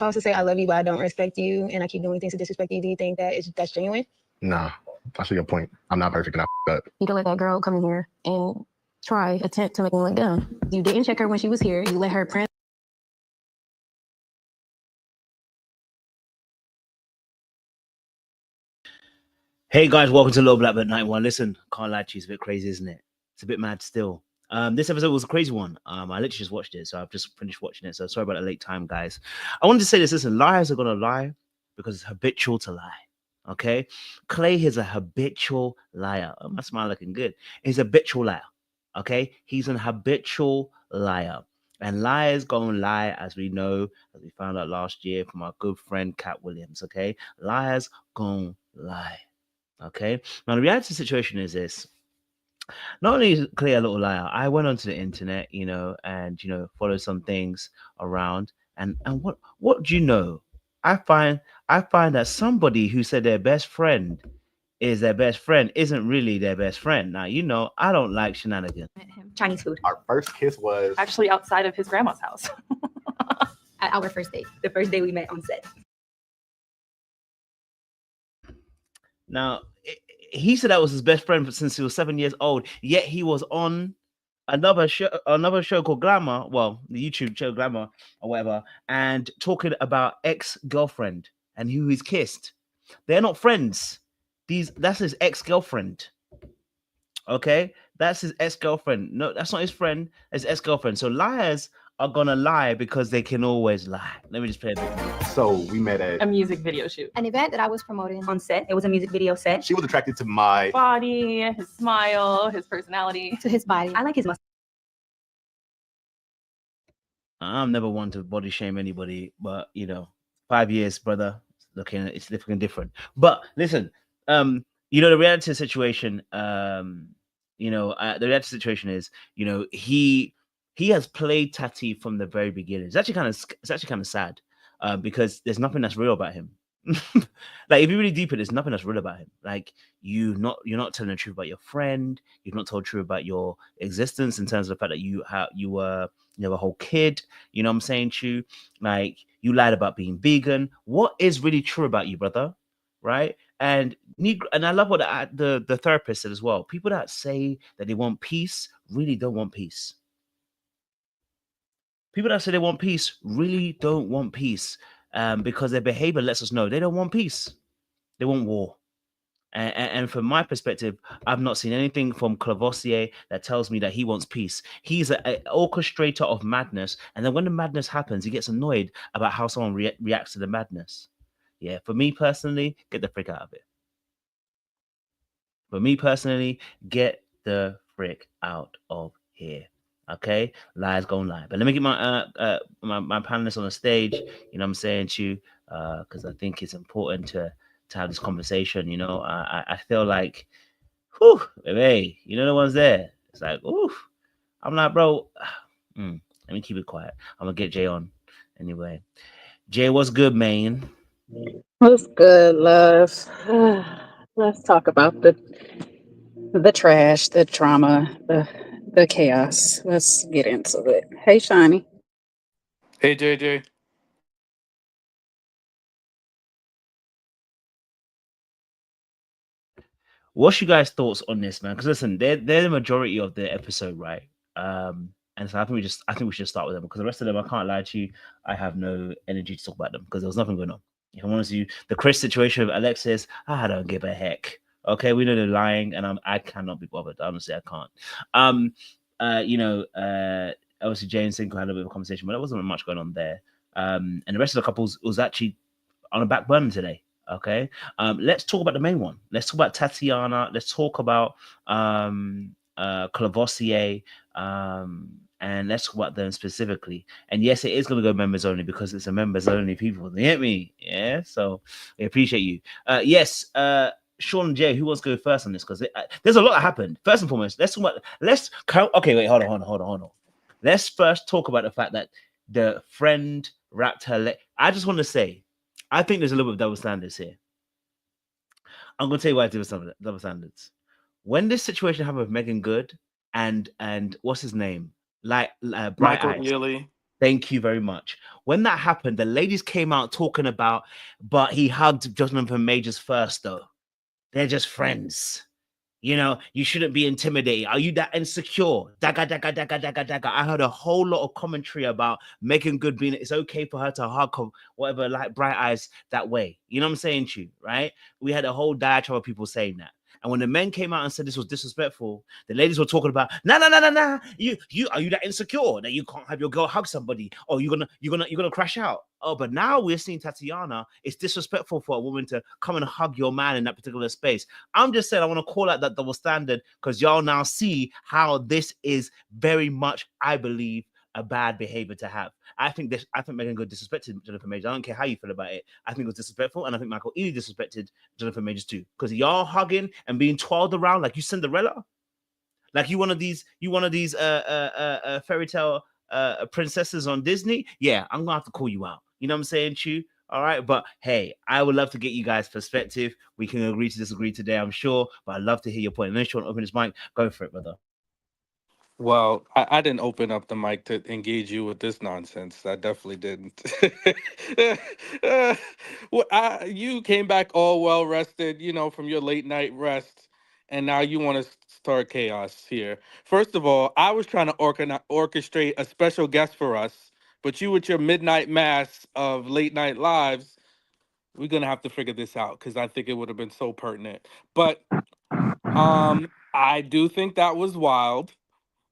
I also say I love you, but I don't respect you, and I keep doing things to disrespect you. Do you think that's genuine? Nah, that's a good point. I'm not perfect enough, but You don't let that girl come in here and attempt to make me look dumb. You didn't check her when she was here. You let her print. Hey guys, welcome to Low Black Belt 91. Listen, can't lie to you, it's a bit crazy, isn't it? It's a bit mad still. This episode was a crazy one. I literally just watched it, so I've just finished watching it. So sorry about the late time, guys. I wanted to say this: listen, liars are gonna lie because it's habitual to lie. Okay, Clay is a habitual liar. Oh, my smile looking good. He's a habitual liar. Okay, he's an habitual liar. And liars gonna lie, as we know, as we found out last year from our good friend Cat Williams. Okay, liars gonna lie. Okay, now the reality situation is this: not only is Clay a little liar, I went onto the internet, and followed some things around, and what do you know? I find that somebody who said their best friend is their best friend isn't really their best friend. Now, I don't like shenanigans. Chinese food. our first kiss was Actually outside of his grandma's house. At our first date. The first day we met on set. Now, he said that was his best friend since he was 7 years old. Yet he was on another show called Glamour, well, the YouTube show Glamour or whatever, and talking about ex-girlfriend and who he's kissed. They're not friends. That's his ex-girlfriend. Okay, that's his ex-girlfriend. No, that's not his friend. It's ex-girlfriend. So liars are gonna lie because they can always lie. Let me just play a bit more. so we met at A music video shoot. An event that I was promoting on set. It was a music video set. she was attracted to my Body, his smile, his personality. To his body. I like his mustache. I'm never one to body shame anybody, but 5 years, brother, it's looking different. But listen, the reality situation, the reality situation is, he has played Tati from the very beginning. It's actually kind of sad, because there's nothing that's real about him. Like, if you really deep it, there's nothing that's real about him. Like, you're not telling the truth about your friend. You've not told the truth about your existence in terms of the fact that you have a whole kid. You know what I'm saying to you? Like, you lied about being vegan. What is really true about you, brother? Right? And I love what the therapist said as well. People that say that they want peace really don't want peace. People that say they want peace really don't want peace, because their behavior lets us know they don't want peace. They want war. And from my perspective, I've not seen anything from Clayvosier that tells me that he wants peace. He's an orchestrator of madness. And then when the madness happens, he gets annoyed about how someone reacts to the madness. Yeah, for me personally, get the frick out of it. For me personally, get the frick out of here. Okay, lies gonna lie. But let me get my my panelists on the stage. You know what I'm saying to you, because I think it's important to have this conversation. I feel like, whew, hey, the ones there. It's like, ooh, I'm like, bro. Let me keep it quiet. I'm gonna get Jay on anyway. Jay, what's good, man? What's good, love? Let's talk about the trash, the trauma, the chaos. Let's get into it. Hey, Shiny. Hey, JJ. What's you guys' thoughts on this, man? Because listen, they're the majority of the episode, right? And so I think we should start with them, because the rest of them, I can't lie to you, I have no energy to talk about them because there was nothing going on. If I'm honest with you, the Chris situation with Alexis, I don't give a heck. Okay, we know they're lying, and I cannot be bothered. Honestly, I can't. Obviously Jane Cinco had a bit of a conversation, but there wasn't much going on there. And the rest of the couples was actually on a back burner today. Okay, let's talk about the main one. Let's talk about Tatiana. Let's talk about Clayvosier, and let's talk about them specifically. And yes, it is going to go members only because it's a members only people. You get me? Yeah. So I appreciate you. Yes. Sean and Jay, who wants to go first on this? Because there's a lot that happened. First and foremost, let's talk about. Okay, wait, hold on. Let's first talk about the fact that the friend wrapped her leg. I just want to say, I think there's a little bit of double standards here. I'm going to tell you why it's double standards. When this situation happened with Megan Good and what's his name? Bright Michael Eyes. Ealy. Thank you very much. When that happened, the ladies came out talking about, but he hugged Jonathan Majors first, though. They're just friends. You know, you shouldn't be intimidated. Are you that insecure? Dagga, dagga, dagga, dagga, dagga. I heard a whole lot of commentary about Megan Good being, it's okay for her to hug whatever, like Bright Eyes that way. You know what I'm saying to you, right? We had a whole diatribe of people saying that. And when the men came out and said this was disrespectful, the ladies were talking about, nah. You are you that insecure that you can't have your girl hug somebody? Or you're gonna crash out? Oh, but now we're seeing Tatiana. It's disrespectful for a woman to come and hug your man in that particular space. I'm just saying I want to call out that double standard because y'all now see how this is very much, I believe, a bad behavior to have. I think Megan Good disrespected Jennifer Majors. I don't care how you feel about it. I think it was disrespectful, and I think Michael Ealy disrespected Jennifer Majors too. Because y'all hugging and being twirled around like you Cinderella, like you one of these fairy tale princesses on Disney. Yeah, I'm gonna have to call you out. You know what I'm saying, Chu? All right, but hey, I would love to get you guys' perspective. We can agree to disagree today, I'm sure, but I'd love to hear your point. Unless you want to open his mic, go for it, brother. Well, I didn't open up the mic to engage you with this nonsense. I definitely didn't. You came back all well rested, from your late night rest, and now you want to start chaos here. First of all, I was trying to orchestrate a special guest for us, but you with your midnight mass of late night lives, we're gonna have to figure this out because I think it would have been so pertinent. But I do think that was wild.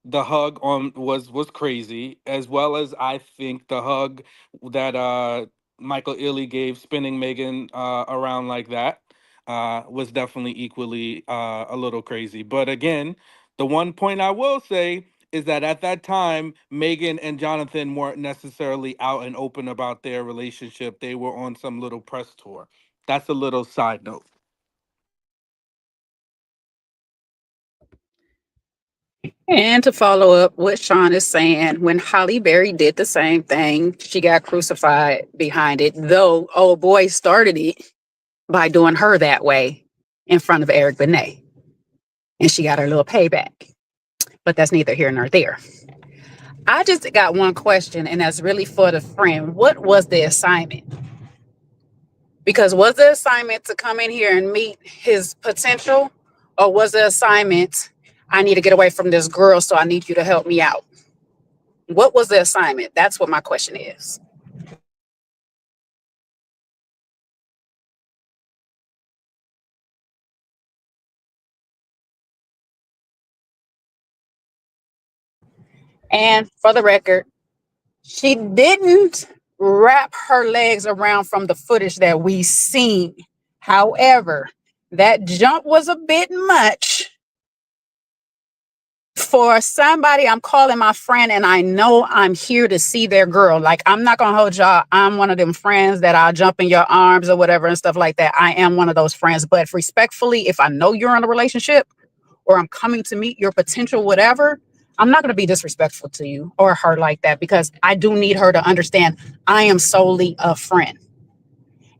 The hug on was crazy, as well as I think the hug that Michael Ealy gave spinning Megan around like that was definitely equally a little crazy. But again, the one point I will say is that at that time, Megan and Jonathan weren't necessarily out and open about their relationship. They were on some little press tour. That's a little side note. And to follow up what Sean is saying, when Holly Berry did the same thing, she got crucified behind it, though old boy started it by doing her that way in front of Eric Benet. And she got her little payback. But that's neither here nor there. I just got one question, and that's really for the friend. What was the assignment? Because was the assignment to come in here and meet his potential, or was the assignment, I need to get away from this girl, so I need you to help me out? What was the assignment? That's what my question is. And for the record, she didn't wrap her legs around from the footage that we seen. However, that jump was a bit much for somebody. I'm calling my friend, and I know I'm here to see their girl. Like, I'm not gonna hold y'all. I'm one of them friends that I'll jump in your arms or whatever and stuff like that. I am one of those friends. But respectfully, if I know you're in a relationship or I'm coming to meet your potential whatever, I'm not going to be disrespectful to you or her like that, because I do need her to understand I am solely a friend.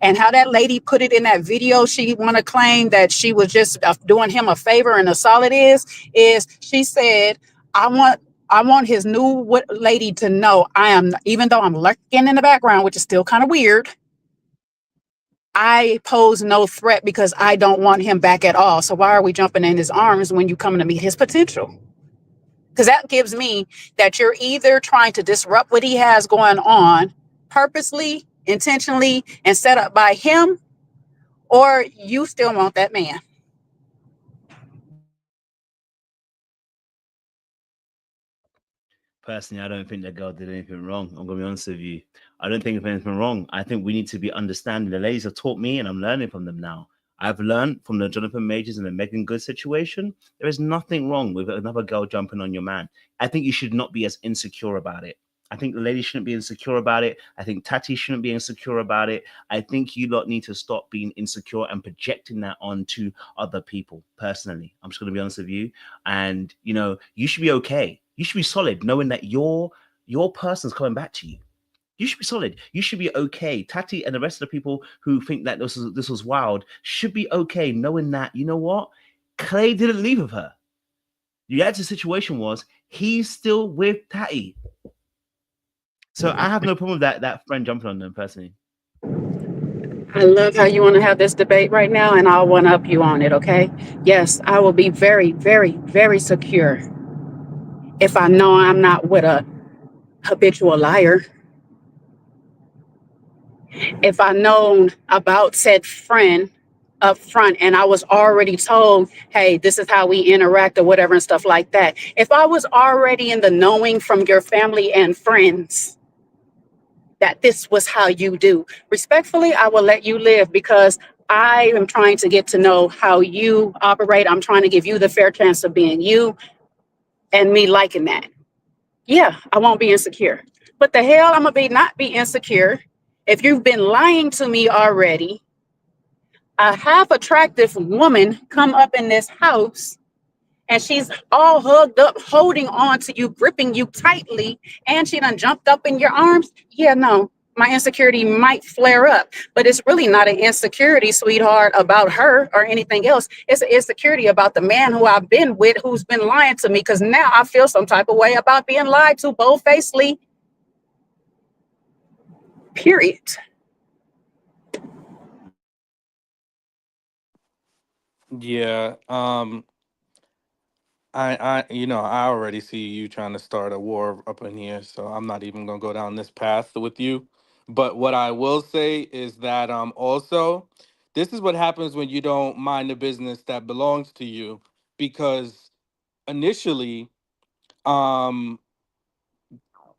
And how that lady put it in that video, she want to claim that she was just doing him a favor, and that's all it is she said, I want his new lady to know I am, even though I'm lurking in the background, which is still kind of weird, I pose no threat because I don't want him back at all. So why are we jumping in his arms when you coming to meet his potential? Because that gives me that you're either trying to disrupt what he has going on purposely, intentionally, and set up by him, or you still want that man. Personally, I don't think that girl did anything wrong. I'm going to be honest with you. I don't think there's anything wrong. I think we need to be understanding. The ladies have taught me, and I'm learning from them now. I've learned from the Jonathan Majors and the Megan Good situation. There is nothing wrong with another girl jumping on your man. I think you should not be as insecure about it. I think the ladies shouldn't be insecure about it. I think Tati shouldn't be insecure about it. I think you lot need to stop being insecure and projecting that onto other people. Personally, I'm just going to be honest with you. And, you should be okay. You should be solid knowing that your person's coming back to you. You should be solid. You should be okay. Tati and the rest of the people who think that this was wild should be okay knowing that, you know what? Clay didn't leave with her. The actual situation was he's still with Tati. So I have no problem with that friend jumping on them personally. I love how you want to have this debate right now, and I'll one up you on it, okay? Yes, I will be very, very, very secure if I know I'm not with a habitual liar. If I known about said friend up front and I was already told, hey, this is how we interact or whatever and stuff like that. If I was already in the knowing from your family and friends that this was how you do, respectfully, I will let you live because I am trying to get to know how you operate. I'm trying to give you the fair chance of being you and me liking that. Yeah, I won't be insecure. But the hell I'm gonna not be insecure if you've been lying to me already. A half attractive woman come up in this house and she's all hugged up, holding on to you, gripping you tightly, and she done jumped up in your arms. Yeah, no, my insecurity might flare up, but it's really not an insecurity, sweetheart, about her or anything else. It's an insecurity about the man who I've been with, who's been lying to me, because now I feel some type of way about being lied to bold-facedly. Period. Yeah. I already see you trying to start a war up in here, so I'm not even gonna go down this path with you. But what I will say is that also this is what happens when you don't mind the business that belongs to you, because initially um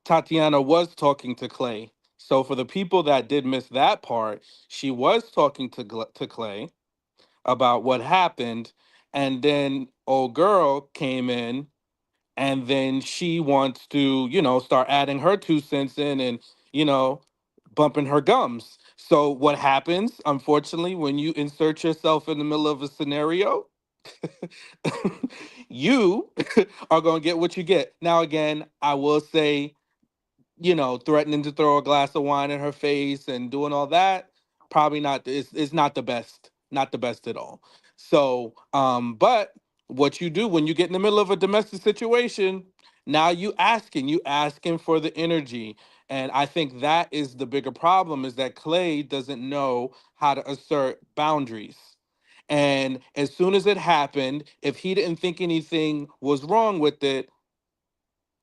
Tatiana was talking to Clay. So for the people that did miss that part, she was talking to Clay about what happened, and then old girl came in, and then she wants to, start adding her 2 cents in, and you know bumping her gums. So what happens, unfortunately, when you insert yourself in the middle of a scenario, you are going to get what you get. Now again, I will say, threatening to throw a glass of wine in her face and doing all that, probably not. It's not the best, not the best at all. So, but what you do when you get in the middle of a domestic situation, now you asking for the energy, and I think that is the bigger problem, is that Clay doesn't know how to assert boundaries. And as soon as it happened, if he didn't think anything was wrong with it,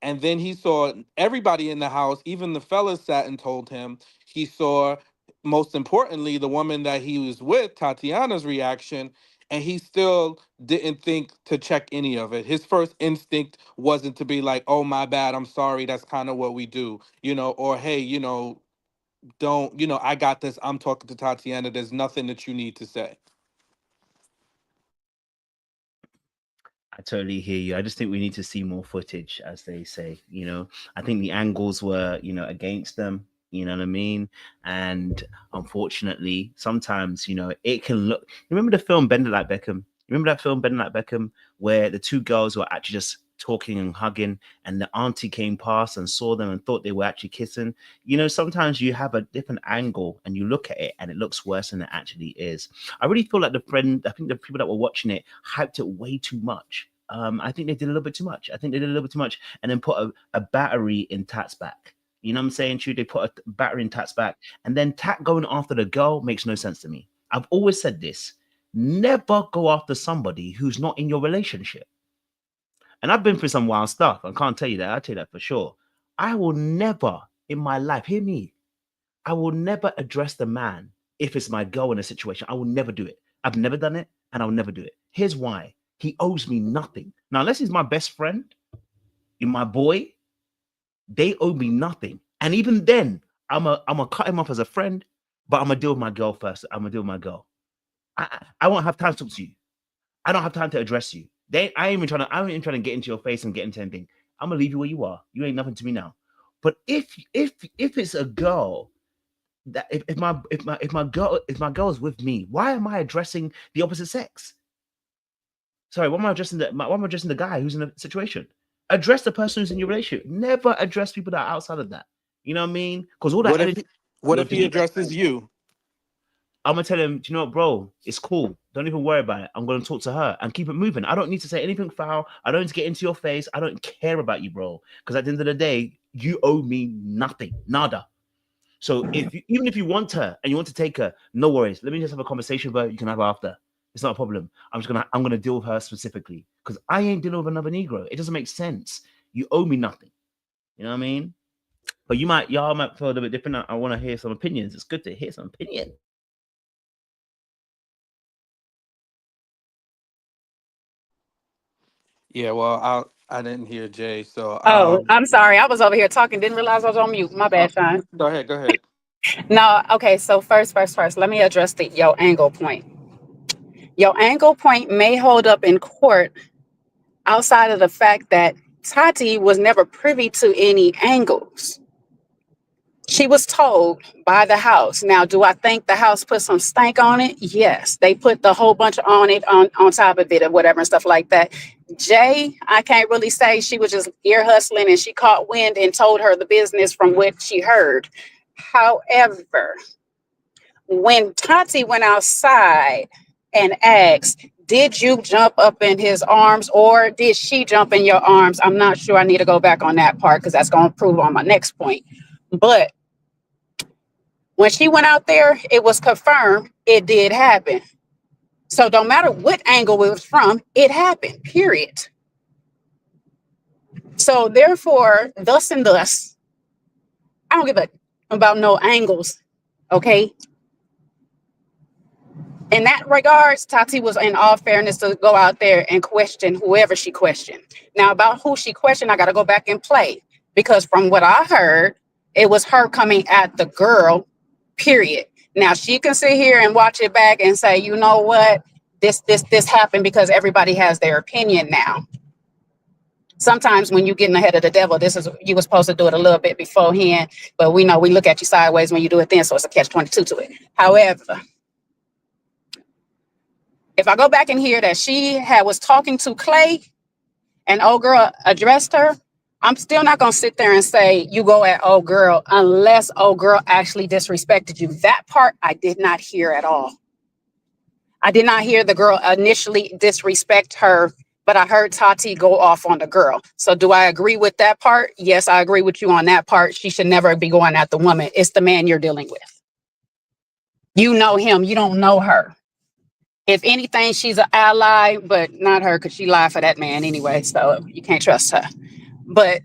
and then he saw everybody in the house, even the fellas sat and told him. He saw, most importantly, the woman that he was with, Tatiana's reaction, and he still didn't think to check any of it. His first instinct wasn't to be like, oh, my bad, I'm sorry, that's kind of what we do, or hey, don't, I got this, I'm talking to Tatiana, there's nothing that you need to say. I totally hear you. I just think we need to see more footage, as they say. I think the angles were, against them. You know what I mean? And unfortunately, sometimes, it can look. Remember the film Bend It Like Beckham? Remember that film Bend It Like Beckham, where the two girls were actually just talking and hugging, and the auntie came past and saw them and thought they were actually kissing. Sometimes you have a different angle and you look at it and it looks worse than it actually is. I really feel like I think the people that were watching it hyped it way too much. I think they did a little bit too much. And then put a battery in Tat's back. You know what I'm saying? True, they put a battery in Tat's back, and then Tat going after the girl makes no sense to me. I've always said this: never go after somebody who's not in your relationship. And I've been through some wild stuff. I can't tell you that. I'll tell you that for sure. I will never in my life, hear me, I will never address the man if it's my girl in a situation. I will never do it. I've never done it, and I'll never do it. Here's why. He owes me nothing. Now, unless he's my best friend, you're my boy, they owe me nothing. And even then, I'm gonna cut him off as a friend, but I'm gonna deal with my girl first. I'm gonna deal with my girl. I won't have time to talk to you. I don't have time to address you. I ain't even trying to get into your face and get into anything. I'm gonna leave you where you are. You ain't nothing to me now. But if it's a girl, that if my girl is with me, why am I addressing the opposite sex? Sorry, why am I addressing the guy who's in a situation? Address the person who's in your relationship. Never address people that are outside of that. You know what I mean? Because all that What if energy, what if he addresses you? I'm gonna tell him, do you know what, bro? It's cool. Don't even worry about it. I'm gonna talk to her and keep it moving. I don't need to say anything foul. I don't need to get into your face. I don't care about you, bro. Because at the end of the day, you owe me nothing, nada. So even if you want her and you want to take her, no worries. Let me just have a conversation with her. You can have her after. It's not a problem. I'm gonna deal with her specifically because I ain't dealing with another Negro. It doesn't make sense. You owe me nothing. You know what I mean? But y'all might feel a little bit different. I want to hear some opinions. It's good to hear some opinion. Yeah, well, I didn't hear Jay, so Oh, I'm sorry. I was over here talking. Didn't realize I was on mute. My bad, Sean. go ahead, go ahead. No, okay. So first. Let me address your angle point. Your angle point may hold up in court outside of the fact that Tati was never privy to any angles. She was told by the house. Now, do I think the house put some stank on it? Yes. They put the whole bunch on it on top of it or whatever and stuff like that. Jay, I can't really say. She was just ear hustling and she caught wind and told her the business from what she heard. However, when Tati went outside and asked, did you jump up in his arms or did she jump in your arms? I'm not sure. I need to go back on that part because that's going to prove on my next point. But when she went out there, it was confirmed it did happen. So no matter what angle it was from, it happened, period. So therefore, thus and thus, I don't give a about no angles, okay? In that regards, Tati was in all fairness to go out there and question whoever she questioned. Now, about who she questioned, I got to go back and play because from what I heard, it was her coming at the girl, period. Now, she can sit here and watch it back and say, you know what, this happened because everybody has their opinion now. Sometimes when you're getting ahead of the devil, you were supposed to do it a little bit beforehand, but we know we look at you sideways when you do it then, so it's a catch-22 to it. However, if I go back and hear that she was talking to Clay and old girl addressed her, I'm still not going to sit there and say, you go at old girl, unless old girl actually disrespected you. That part I did not hear at all. I did not hear the girl initially disrespect her, but I heard Tati go off on the girl. So do I agree with that part? Yes, I agree with you on that part. She should never be going at the woman. It's the man you're dealing with. You know him. You don't know her. If anything, she's an ally, but not her because she lied for that man anyway. So you can't trust her. But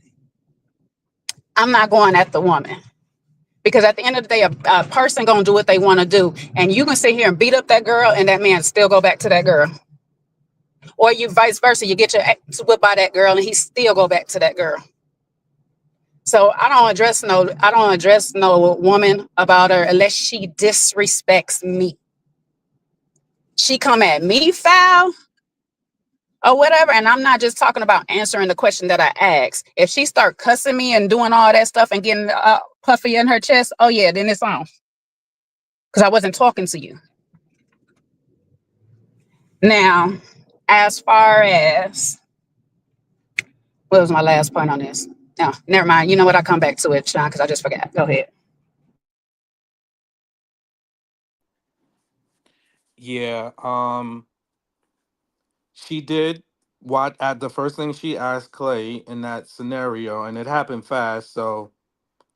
I'm not going at the woman because at the end of the day, a person going to do what they want to do. And you can sit here and beat up that girl and that man still go back to that girl. Or you vice versa. You get your ass whipped by that girl and he still go back to that girl. So I don't address no woman about her unless she disrespects me. She come at me foul or whatever, and I'm not just talking about answering the question that I asked. If she start cussing me and doing all that stuff and getting puffy in her chest, oh yeah, then it's on. Because I wasn't talking to you. Now, as far as what was my last point on this? No, never mind. You know what? I'll come back to it, Sean, because I just forgot. Go ahead. Yeah, she did what at the first thing she asked Clay in that scenario, and it happened fast, so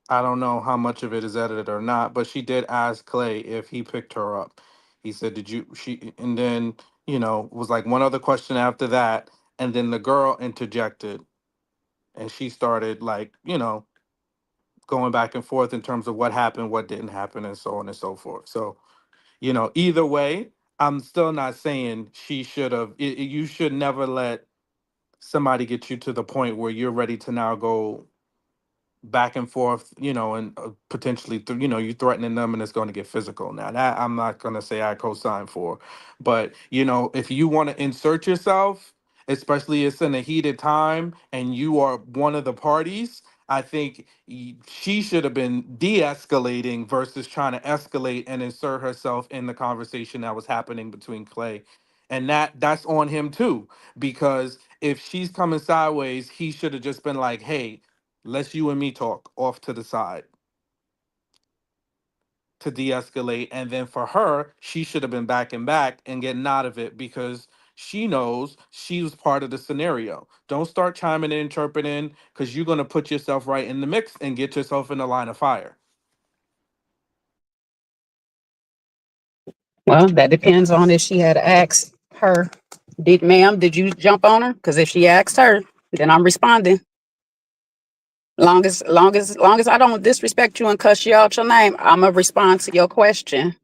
I don't know how much of it is edited or not, but she did ask Clay if he picked her up. He said, "Did you?" And then was like one other question after that, and then the girl interjected, and she started like going back and forth in terms of what happened, what didn't happen, and so on and so forth. So either way, I'm still not saying she should have. You should never let somebody get you to the point where you're ready to now go back and forth, and potentially, you threatening them and it's going to get physical. Now, that I'm not going to say I co-sign for, but if you want to insert yourself, especially it's in a heated time and you are one of the parties, I think she should have been de-escalating versus trying to escalate and insert herself in the conversation that was happening between Clay. And that's on him too, because if she's coming sideways, he should have just been like, hey, let's you and me talk off to the side to de-escalate. And then for her, she should have been backing back and getting out of it because She knows she was part of the scenario. Don't start chiming in, chirping in, because you're going to put yourself right in the mix and get yourself in the line of fire. Well, that depends on if she had asked her, did you jump on her? Because if she asked her, then I'm responding. Long as I don't disrespect you and cuss you out your name, I'm gonna respond to your question.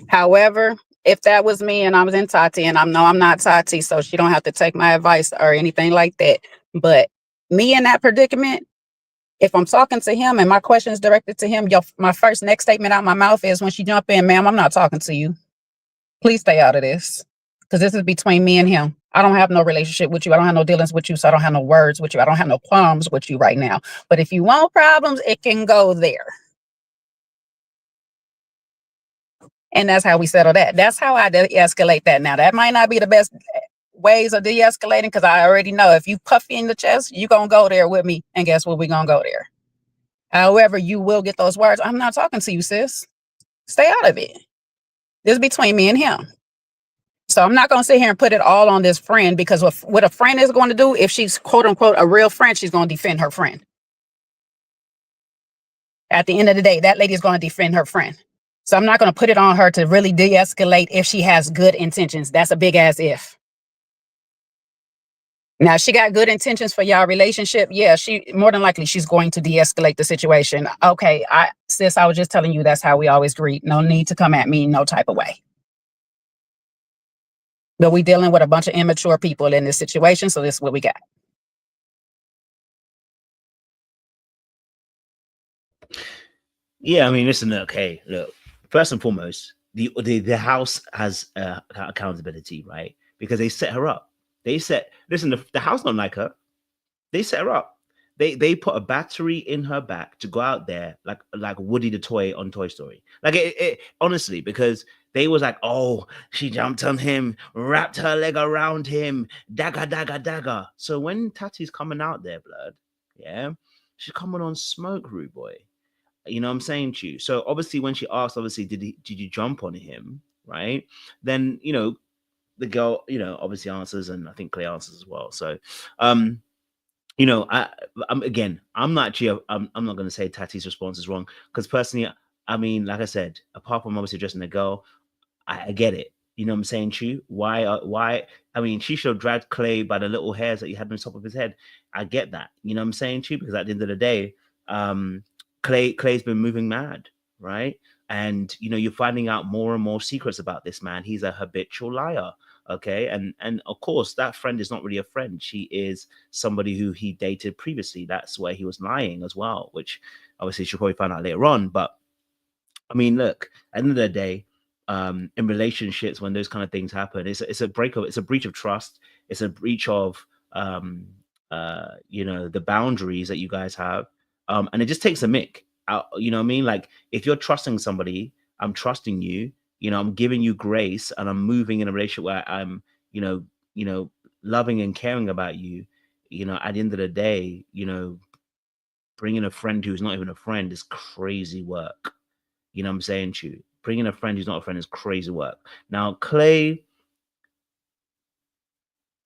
However, if that was me and I was in Tati, and I know I'm not Tati, so she don't have to take my advice or anything like that. But me in that predicament, if I'm talking to him and my question is directed to him, my first next statement out my mouth is when she jump in, ma'am, I'm not talking to you. Please stay out of this. Because this is between me and him. I don't have no relationship with you. I don't have no dealings with you. So I don't have no words with you. I don't have no qualms with you right now. But if you want problems, it can go there. And that's how we settle that. That's how I de-escalate that. Now, that might not be the best ways of de-escalating, because I already know if you puff me in the chest, you're going to go there with me. And guess what? We're going to go there. However, you will get those words. I'm not talking to you, sis. Stay out of it. This is between me and him. So I'm not going to sit here and put it all on this friend, because what a friend is going to do, if she's quote unquote a real friend, she's going to defend her friend. At the end of the day, that lady is going to defend her friend. So I'm not going to put it on her to really de-escalate if she has good intentions. That's a big ass if. Now, she got good intentions for y'all relationship. Yeah, she more than likely she's going to de-escalate the situation. Okay, sis, I was just telling you that's how we always greet. No need to come at me no type of way. But we dealing with a bunch of immature people in this situation, so this is what we got. Yeah, I mean, listen, okay, look, first and foremost, the house has accountability, right? Because they set her up. Listen, the house don't like her. They set her up. They put a battery in her back to go out there like Woody the toy on Toy Story. Like it honestly, because they was like, oh, she jumped on him, wrapped her leg around him, dagger, dagger, dagger. So when Tati's coming out there, blood, yeah, she's coming on smoke, rude boy. You know what I'm saying to you? So obviously when she asked, obviously, did you jump on him? Right? Then, you know, the girl, you know, obviously answers, and I think Clay answers as well. So you know, I'm not going to say Tati's response is wrong, because personally, I mean, like I said, apart from obviously addressing the girl, I get it. You know what I'm saying to you? Why? I mean, she should have dragged Clay by the little hairs that he had on the top of his head. I get that. You know what I'm saying to you? Because at the end of the day, Clay's been moving mad, right? And you know, you're finding out more and more secrets about this man. He's a habitual liar. Okay, and of course that friend is not really a friend. She is somebody who he dated previously. That's where he was lying as well, which obviously she'll probably find out later on. But I mean, look, at the end of the day, in relationships, when those kind of things happen, it's a breach of trust. It's a breach of you know, the boundaries that you guys have, and it just takes a mick out. You know what I mean? Like, if you're trusting somebody, I'm trusting you. You know, I'm giving you grace, and I'm moving in a relationship where I'm, you know, loving and caring about you. You know, at the end of the day, you know, bringing a friend who's not even a friend is crazy work. You know what I'm saying to you? Bringing a friend who's not a friend is crazy work. Now, Clay,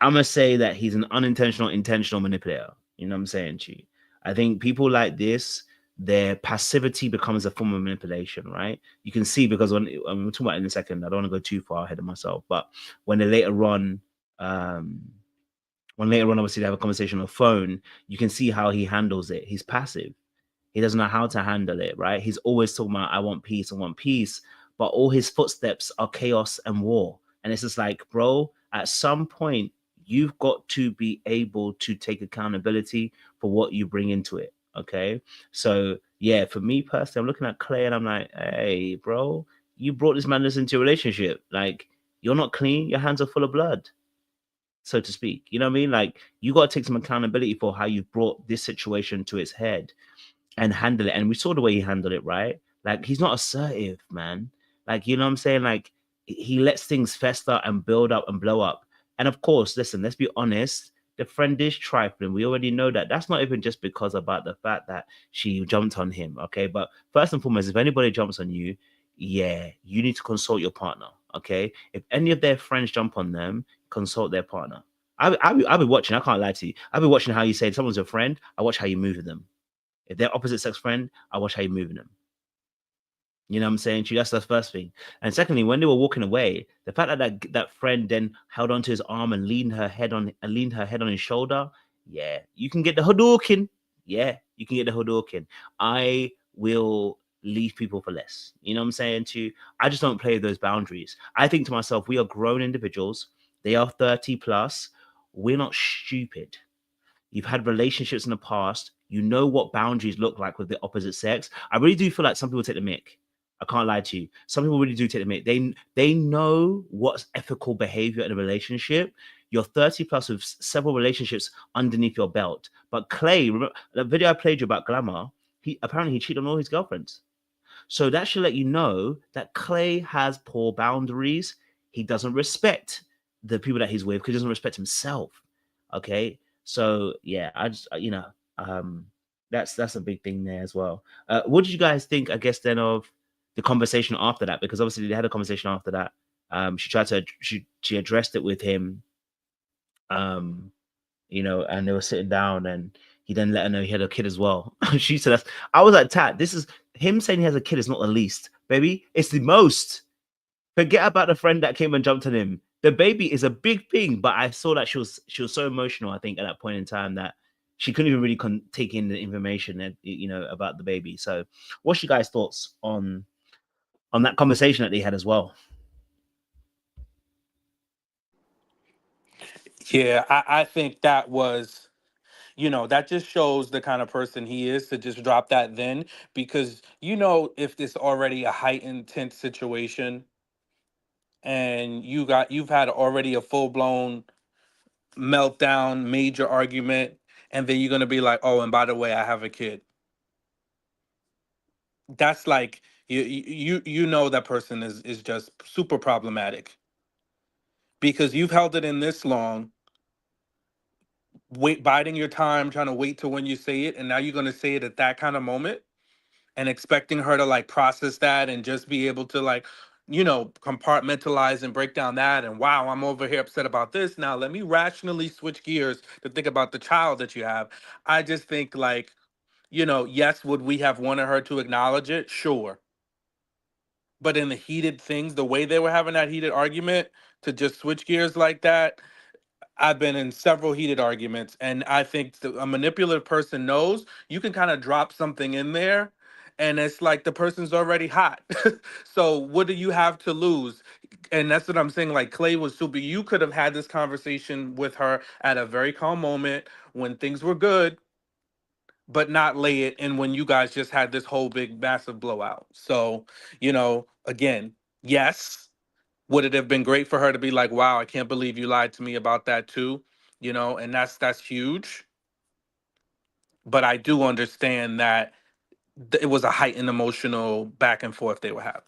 I'm gonna say that he's an intentional manipulator. You know what I'm saying to you? I think people like this, their passivity becomes a form of manipulation, right? You can see, because when we'll talk about it in a second, I don't want to go too far ahead of myself, but when they later on, obviously they have a conversation on the phone, you can see how he handles it. He's passive. He doesn't know how to handle it, right? He's always talking about, I want peace, but all his footsteps are chaos and war. And it's just like, bro, at some point, you've got to be able to take accountability for what you bring into it, okay? So, yeah, for me personally, I'm looking at Clay and I'm like, hey, bro, you brought this madness into a relationship. Like, you're not clean. Your hands are full of blood, so to speak. You know what I mean? Like, you got to take some accountability for how you brought this situation to its head and handle it. And we saw the way he handled it, right? Like, he's not assertive, man. Like, you know what I'm saying? Like, he lets things fester and build up and blow up. And of course, listen, let's be honest, the friend is trifling. We already know that. That's not even just because about the fact that she jumped on him, okay? But first and foremost, if anybody jumps on you, yeah, you need to consult your partner, okay? If any of their friends jump on them, consult their partner. I'll be watching. I can't lie to you. I'll be watching how you say someone's a friend. I watch how you move with them. If they're opposite sex friend, I watch how you move with them. You know what I'm saying to you? That's the first thing. And secondly, when they were walking away, the fact that friend then held onto his arm and leaned her head on his shoulder. Yeah, you can get the Hadouken. Yeah, you can get the Hadouken. I will leave people for less. You know what I'm saying to you? I just don't play those boundaries. I think to myself, we are grown individuals. They are 30 plus. We're not stupid. You've had relationships in the past. You know what boundaries look like with the opposite sex. I really do feel like some people take the mick. I can't lie to you. Some people really do take the mick. They know what's ethical behavior in a relationship. You're 30 plus with several relationships underneath your belt. But Clay, remember the video I played you about Glamour, he cheated on all his girlfriends. So that should let you know that Clay has poor boundaries. He doesn't respect the people that he's with because he doesn't respect himself. Okay. So yeah, I just that's a big thing there as well. What did you guys think, I guess, then of the conversation after that? Because obviously they had a conversation after that. She addressed it with him, and they were sitting down, and he then let her know he had a kid as well. She said, I was like, Tat, this is him saying he has a kid is not the least, baby. It's the most. Forget about the friend that came and jumped on him. The baby is a big thing, but I saw that she was so emotional, I think, at that point in time that she couldn't even really take in the information and about the baby. So what's your guys' thoughts on that conversation that they had as well? Yeah, I think that was, that just shows the kind of person he is to just drop that then, because if it's already a heightened tense situation and you've had already a full-blown meltdown, major argument, and then you're going to be like, oh, and by the way, I have a kid. That's like, you know that person is just super problematic, because you've held it in this long, biding your time, trying to wait till when you say it, and now you're going to say it at that kind of moment and expecting her to like process that and just be able to like compartmentalize and break down that, and wow, I'm over here upset about this, now let me rationally switch gears to think about the child that you have. I just think like, yes, would we have wanted her to acknowledge it? Sure. But in the heated things, the way they were having that heated argument, to just switch gears like that, I've been in several heated arguments, and I think a manipulative person knows you can kind of drop something in there, and it's like the person's already hot. So what do you have to lose? And that's what I'm saying. Like, Clay was super. You could have had this conversation with her at a very calm moment when things were good, but not lay it in when you guys just had this whole big massive blowout. So, again, yes. Would it have been great for her to be like, wow, I can't believe you lied to me about that too? And that's huge. But I do understand that it was a heightened emotional back and forth they were having.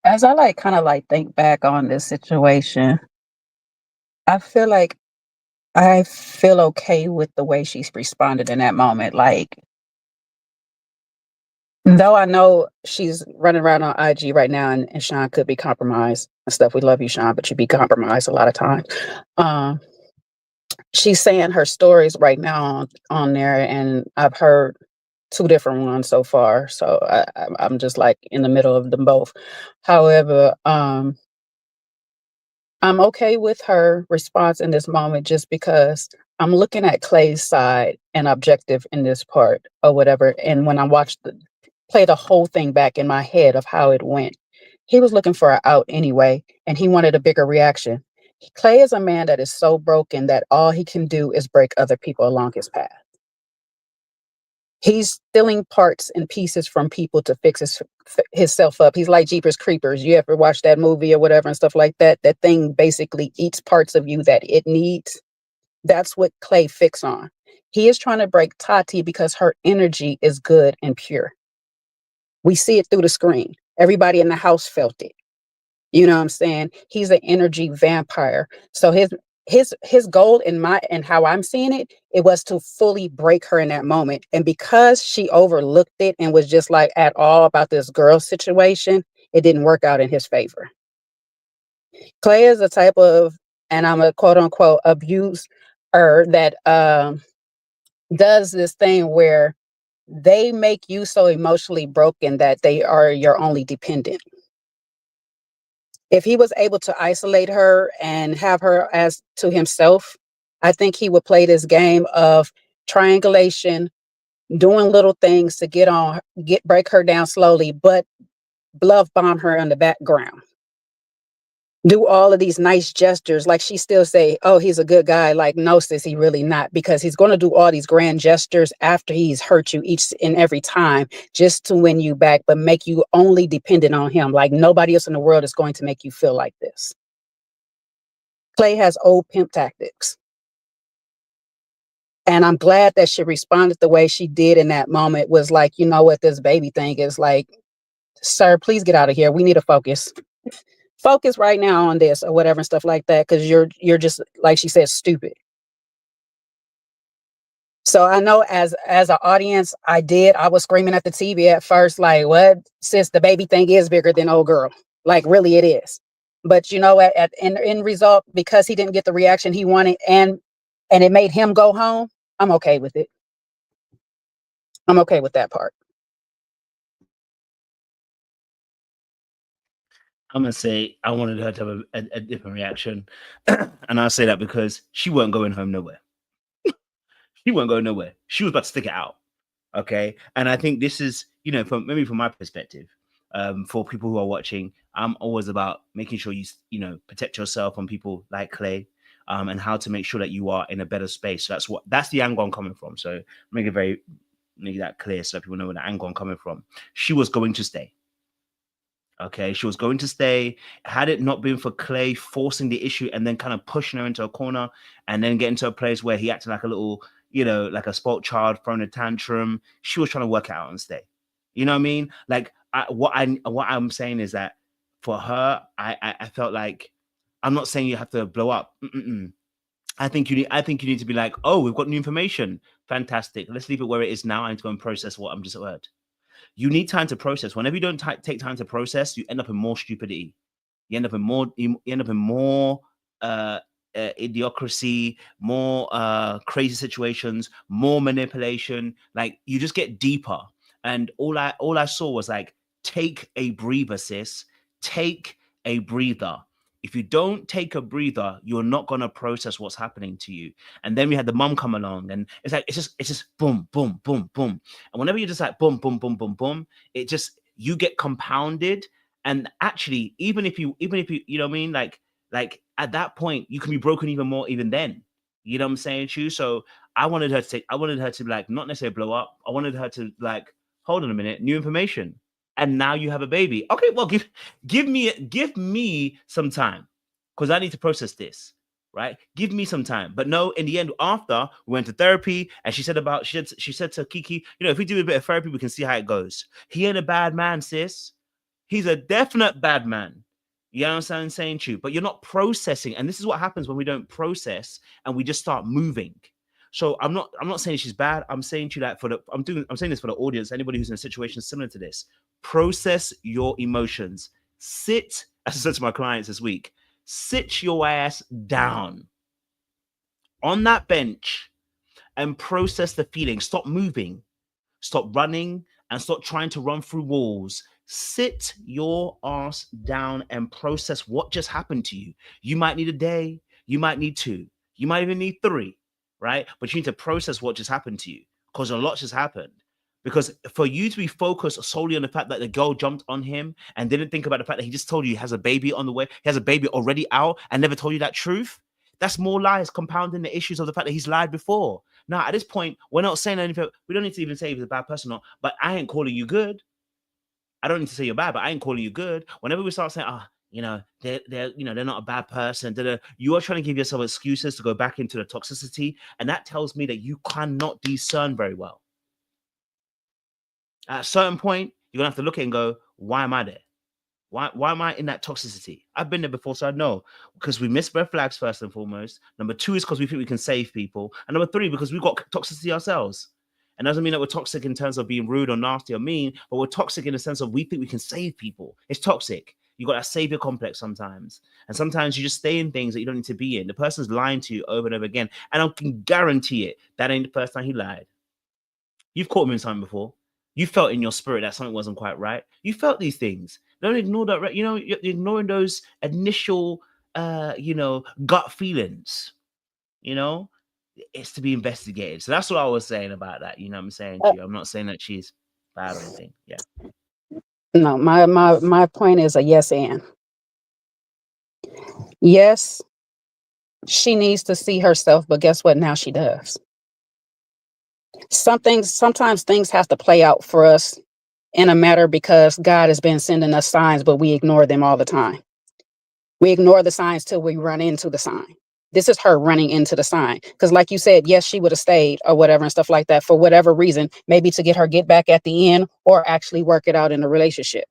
As I kind of think back on this situation, I feel like I feel okay with the way she's responded in that moment. Like, though I know she's running around on IG right now, and Sean could be compromised and stuff. We love you, Sean, but you be compromised a lot of times. She's saying her stories right now on there, and I've heard 2 different ones so far. So I'm just like in the middle of them both. However, I'm okay with her response in this moment, just because I'm looking at Clay's side and objective in this part or whatever. And when I play the whole thing back in my head of how it went, he was looking for an out anyway, and he wanted a bigger reaction. Clay is a man that is so broken that all he can do is break other people along his path. He's stealing parts and pieces from people to fix himself up. He's like Jeepers Creepers. You ever watch that movie or whatever and stuff like that? That thing basically eats parts of you that it needs. That's what Clay fix on. He is trying to break Tati because her energy is good and pure. We see it through the screen. Everybody in the house felt it. You know what I'm saying? He's an energy vampire. So his goal in my and how I'm seeing it, it was to fully break her in that moment. And because she overlooked it and was just like at all about this girl situation, it didn't work out in his favor. Clay is a type of, and I'm a quote unquote abuser that does this thing where they make you so emotionally broken that they are your only dependent. If he was able to isolate her and have her as to himself, I think he would play this game of triangulation, doing little things to break her down slowly, but love bomb her in the background. Do all of these nice gestures, like she still say, oh, he's a good guy. Like, no, sis, he really not, because he's going to do all these grand gestures after he's hurt you each and every time just to win you back, but make you only dependent on him. Like nobody else in the world is going to make you feel like this. Clay has old pimp tactics. And I'm glad that she responded the way she did in that moment. Was like, you know what, this baby thing is like, sir, please get out of here. We need to focus right now on this or whatever and stuff like that, because you're just, like she said, stupid. So I know as an audience, I was screaming at the TV at first, like, what, sis, the baby thing is bigger than old girl. Like, really it is. But you know, in result, because he didn't get the reaction he wanted and it made him go home, I'm okay with it. I'm okay with that part. I'm gonna say I wanted her to have a different reaction, and I'll say that because she weren't going home nowhere. She weren't going nowhere. She was about to stick it out. Okay, and I think this is, from my perspective, for people who are watching, I'm always about making sure you protect yourself from people like Clay, and how to make sure that you are in a better space. So that's the angle I'm coming from. So make that clear so people know where the angle I'm coming from. She was going to stay. Okay, she was going to stay. Had it not been for Clay forcing the issue and then kind of pushing her into a corner and then getting to a place where he acted like a little, like a spoiled child throwing a tantrum, she was trying to work it out and stay. You know what I mean? Like what I'm saying is that for her, I felt like, I'm not saying you have to blow up. I think you need to be like, oh, we've got new information. Fantastic. Let's leave it where it is now. I need to go and process what I'm just heard. You need time to process. Whenever you don't take time to process, you end up in more stupidity. You end up in more idiocracy, more crazy situations, more manipulation. Like, you just get deeper. And all I saw was like, take a breather, sis. Take a breather. If you don't take a breather, you're not gonna process what's happening to you. And then we had the mum come along, and it's just boom, boom, boom, boom. And whenever you're just like boom, boom, boom, boom, boom, you get compounded. And actually, even if you you know what I mean, like at that point, you can be broken even more, even then. You know what I'm saying to you? So I wanted her to like, not necessarily blow up. I wanted her to like, hold on a minute, new information. And now you have a baby. Okay, well, give me some time, because I need to process this, right? Give me some time. But no, in the end, after we went to therapy, and she said to Kiki, if we do a bit of therapy, we can see how it goes. He ain't a bad man, sis. He's a definite bad man. You know what I'm saying to you? But you're not processing, and this is what happens when we don't process and we just start moving. So I'm not saying she's bad. I'm saying to you that I'm saying this for the audience, anybody who's in a situation similar to this. Process your emotions. Sit, as I said to my clients this week, sit your ass down on that bench and process the feeling. Stop moving, stop running, and stop trying to run through walls. Sit your ass down and process what just happened to you. You might need a day, you might need 2, you might even need 3, right? But you need to process what just happened to you, because a lot just happened. Because for you to be focused solely on the fact that the girl jumped on him and didn't think about the fact that he just told you he has a baby on the way, he has a baby already out, and never told you that truth, that's more lies, compounding the issues of the fact that he's lied before. Now, at this point, we're not saying anything. We don't need to even say if he's a bad person or not, but I ain't calling you good. I don't need to say you're bad, but I ain't calling you good. Whenever we start saying, they're not a bad person, you are trying to give yourself excuses to go back into the toxicity, and that tells me that you cannot discern very well. At a certain point, you're gonna have to look at it and go, why am I there? Why am I in that toxicity? I've been there before, so I know. Because we miss red flags first and foremost. Number 2 is because we think we can save people. And number 3, because we've got toxicity ourselves. And doesn't mean that we're toxic in terms of being rude or nasty or mean, but we're toxic in the sense of we think we can save people. It's toxic. You got that savior complex sometimes. And sometimes you just stay in things that you don't need to be in. The person's lying to you over and over again. And I can guarantee it, that ain't the first time he lied. You've caught him in something before. You felt in your spirit that something wasn't quite right. You felt these things. Don't ignore that. You're ignoring those initial, gut feelings. It's to be investigated. So that's what I was saying about that. You know what I'm saying to you? I'm not saying that she's bad or anything. Yeah. No, my point is a yes and. Yes, she needs to see herself, but guess what? Now she does. Sometimes things have to play out for us in a matter because God has been sending us signs, but we ignore them all the time. We ignore the signs till we run into the sign. This is her running into the sign. Because like you said, yes, she would have stayed or whatever and stuff like that for whatever reason, maybe to get her get back at the end or actually work it out in a relationship.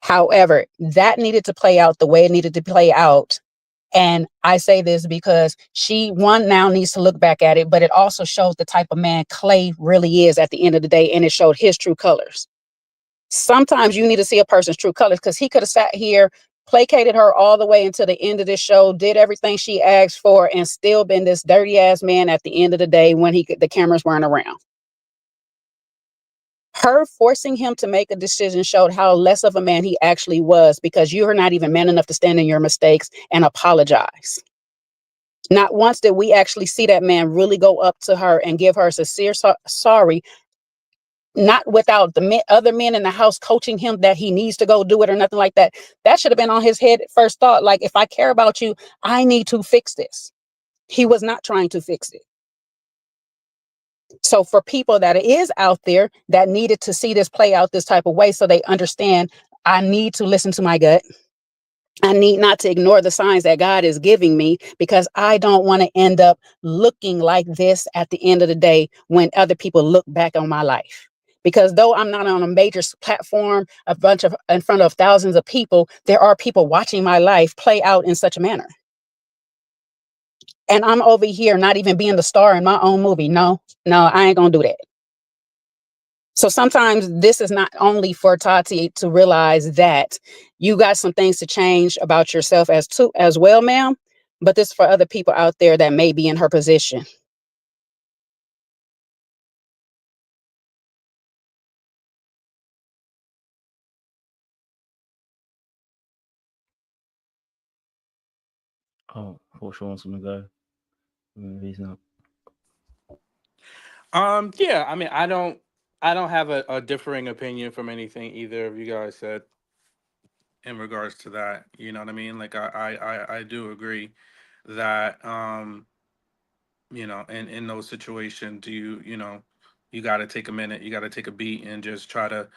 However, that needed to play out the way it needed to play out. And I say this because she now needs to look back at it, but it also shows the type of man Clay really is at the end of the day. And it showed his true colors. Sometimes you need to see a person's true colors because he could have sat here, placated her all the way until the end of this show, did everything she asked for, and still been this dirty ass man at the end of the day when the cameras weren't around. Her forcing him to make a decision showed how less of a man he actually was because you are not even man enough to stand in your mistakes and apologize. Not once did we actually see that man really go up to her and give her a sincere sorry, not without the other men in the house coaching him that he needs to go do it or nothing like that. That should have been on his head first thought. Like, if I care about you, I need to fix this. He was not trying to fix it. So for people that is out there that needed to see this play out this type of way so they understand, I need to listen to my gut. I need not to ignore the signs that God is giving me because I don't want to end up looking like this at the end of the day when other people look back on my life. Because though I'm not on a major platform, in front of thousands of people, there are people watching my life play out in such a manner. And I'm over here not even being the star in my own movie. No, I ain't gonna do that. So sometimes this is not only for Tati to realize that you got some things to change about yourself as well, ma'am, but this is for other people out there that may be in her position. Oh, for sure wants to go. He's not. Yeah, I mean, I don't have a differing opinion from anything either of you guys said in regards to that. You know what I mean? Like, I do agree that in those situations, you got to take a minute, you got to take a beat and just try to,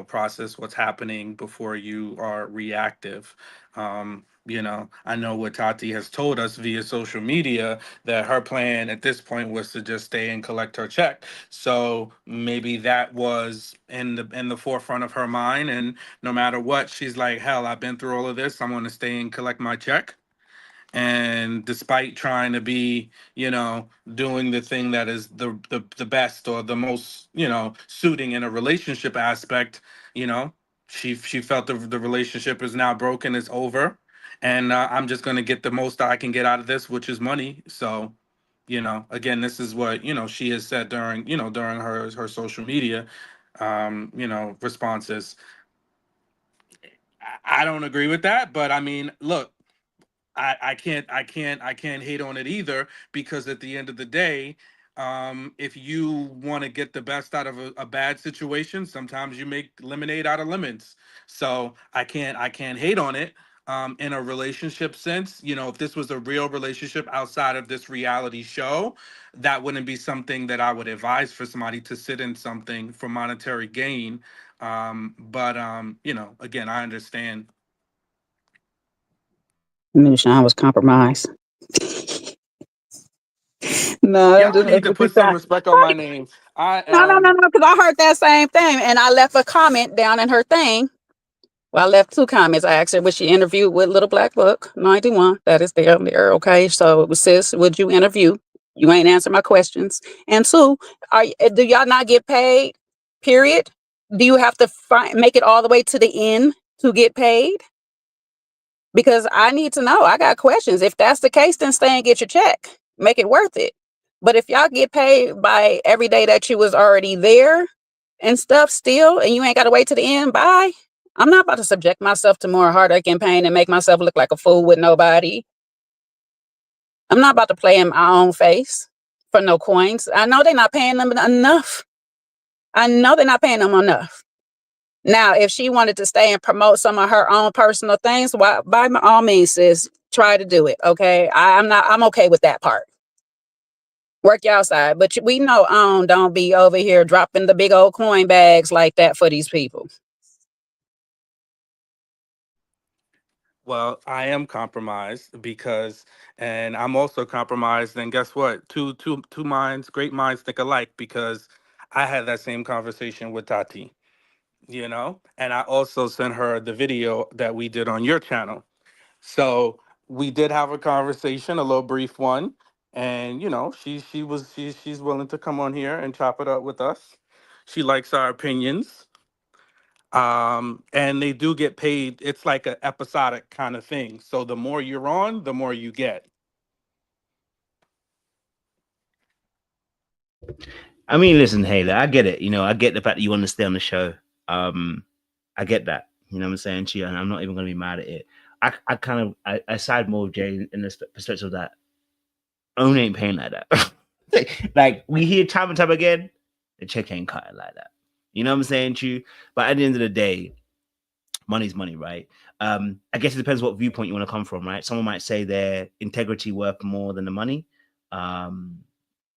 process what's happening before you are reactive. I know what Tati has told us via social media that her plan at this point was to just stay and collect her check. So maybe that was in the forefront of her mind. And no matter what, she's like, hell, I've been through all of this. I'm going to stay and collect my check. And despite trying to be, doing the thing that is the best or the most, suiting in a relationship aspect, she felt the relationship is now broken, it's over, and I'm just gonna get the most I can get out of this, which is money. So, again, this is what she has said during her social media, responses. I don't agree with that, but I mean, look. I can't hate on it either, because at the end of the day, if you want to get the best out of a bad situation, sometimes you make lemonade out of lemons. So I can't hate on it. In a relationship sense, if this was a real relationship outside of this reality show, that wouldn't be something that I would advise for somebody to sit in something for monetary gain. But again, I understand. Mushan was compromised. No, I'm Y'all just need to put some respect on my name. I no, am. because I heard that same thing and I left a comment down in her thing Well, I left 2 comments. I asked her, was she interviewed with Little Black Book 91? That is there. Okay. So it was, sis, would you interview? You ain't answer my questions. And 2, do y'all not get paid? Period. Do you have to make it all the way to the end to get paid? Because I need to know. I got questions. If that's the case, then stay and get your check. Make it worth it. But if y'all get paid by every day that you was already there and stuff still, and you ain't got to wait to the end, bye. I'm not about to subject myself to more heartache and pain and make myself look like a fool with nobody. I'm not about to play in my own face for no coins. I know they're not paying them enough. I know they're not paying them enough. Now, if she wanted to stay and promote some of her own personal things, why, by all means, sis, try to do it. Okay. I'm okay with that part. Work your outside. But we know don't be over here dropping the big old coin bags like that for these people. Well, I am compromised because, and I'm also compromised. And guess what? Two minds, great minds think alike, because I had that same conversation with Tati, and I also sent her the video that we did on your channel. So we did have a conversation, a little brief one, and she's willing to come on here and chop it up with us. She likes our opinions. And they do get paid. It's like an episodic kind of thing. So the more you're on, the more you get. I mean, listen, Hayla, I get it. I get the fact that you want to stay on the show. I get that. You know what I'm saying to you, and I'm not even going to be mad at it. I side more with Jay in the perspective that Own ain't paying like that. Like we hear time and time again, the check ain't cutting like that. You know what I'm saying to you? But at the end of the day, money's money, right? I guess it depends what viewpoint you want to come from, right? Someone might say their integrity worth more than the money. And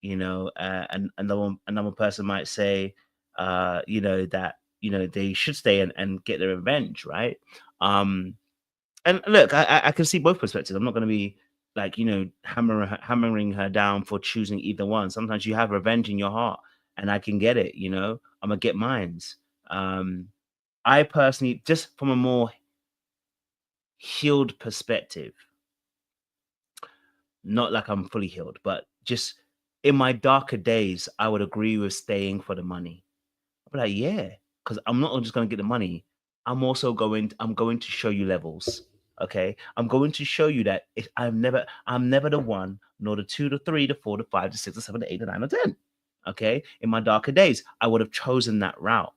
another person might say, that they should stay and get their revenge, right? And look, I can see both perspectives. I'm not going to be like hammering her down for choosing either one. Sometimes you have revenge in your heart, and I can get it. I'm gonna get mines. I personally, just from a more healed perspective, not like I'm fully healed, but just in my darker days, I would agree with staying for the money. I'd be like, yeah, because I'm not just going to get the money. I'm going to show you levels. Okay. I'm going to show you that I'm never the 1, nor the 2, the 3, the 4, the 5, the 6, the 7, the 8, the 9, or 10. Okay. In my darker days, I would have chosen that route.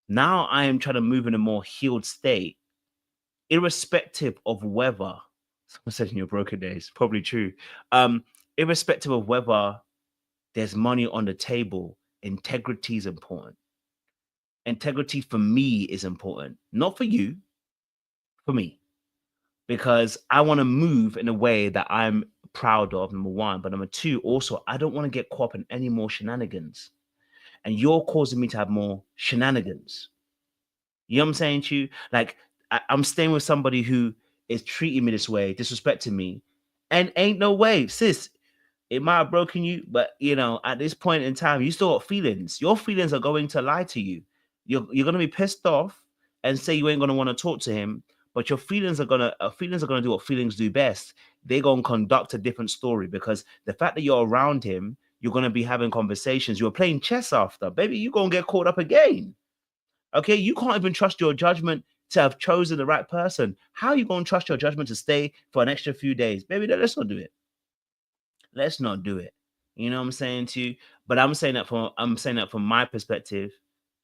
Now I am trying to move in a more healed state, irrespective of whether someone said in your broken days, probably true. Irrespective of whether there's money on the table, integrity is important. Integrity for me is important, not for you, for me, because I want to move in a way that I'm proud of, number 1. But number 2, also, I don't want to get caught up in any more shenanigans. And you're causing me to have more shenanigans. You know what I'm saying to you? Like, I'm staying with somebody who is treating me this way, disrespecting me, and ain't no way, sis. It might have broken you, but at this point in time, you still got feelings. Your feelings are going to lie to you. You're going to be pissed off and say you ain't going to want to talk to him, but your feelings are going to do what feelings do best. They're going to conduct a different story, because the fact that you're around him, you're going to be having conversations. You're playing chess after, baby. You're going to get caught up again. Okay, you can't even trust your judgment to have chosen the right person. How are you going to trust your judgment to stay for an extra few days? Baby, let's not do it. Let's not do it. You know what I'm saying to you? But I'm saying that from my perspective,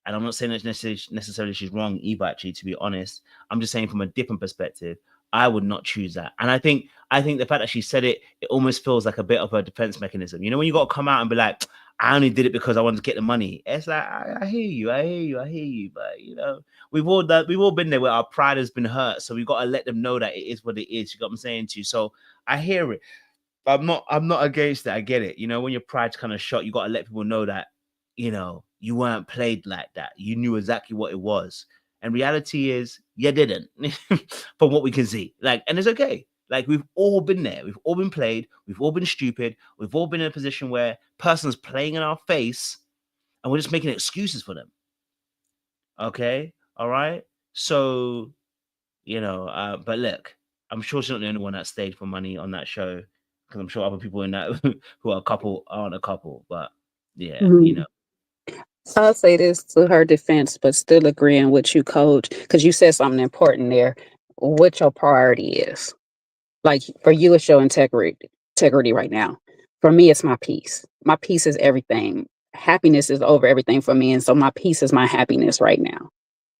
and I'm not saying that necessarily she's wrong either, actually, to be honest. I'm just saying from a different perspective, I would not choose that. And I think the fact that she said it almost feels like a bit of a defense mechanism. When you got to come out and be like, I only did it because I wanted to get the money. It's like, I hear you. But we've all been there where our pride has been hurt. So we've got to let them know that it is what it is. You got what I'm saying to you? So I hear it. I'm not against it. I get it. When your pride's kind of shot, you got to let people know that, you weren't played like that. You knew exactly what it was. And reality is, you didn't, from what we can see. And it's okay. We've all been there. We've all been played. We've all been stupid. We've all been in a position where person's playing in our face and we're just making excuses for them. Okay? All right? So, but look, I'm sure she's not the only one that stayed for money on that show, because I'm sure other people in that who are a couple aren't a couple. But yeah, Mhm. I'll say this to her defense, but still agreeing with you, Coach, because you said something important there. What your priority is. Like for you, it's your integrity right now. For me, it's my peace. My peace is everything. Happiness is over everything for me. And so my peace is my happiness right now.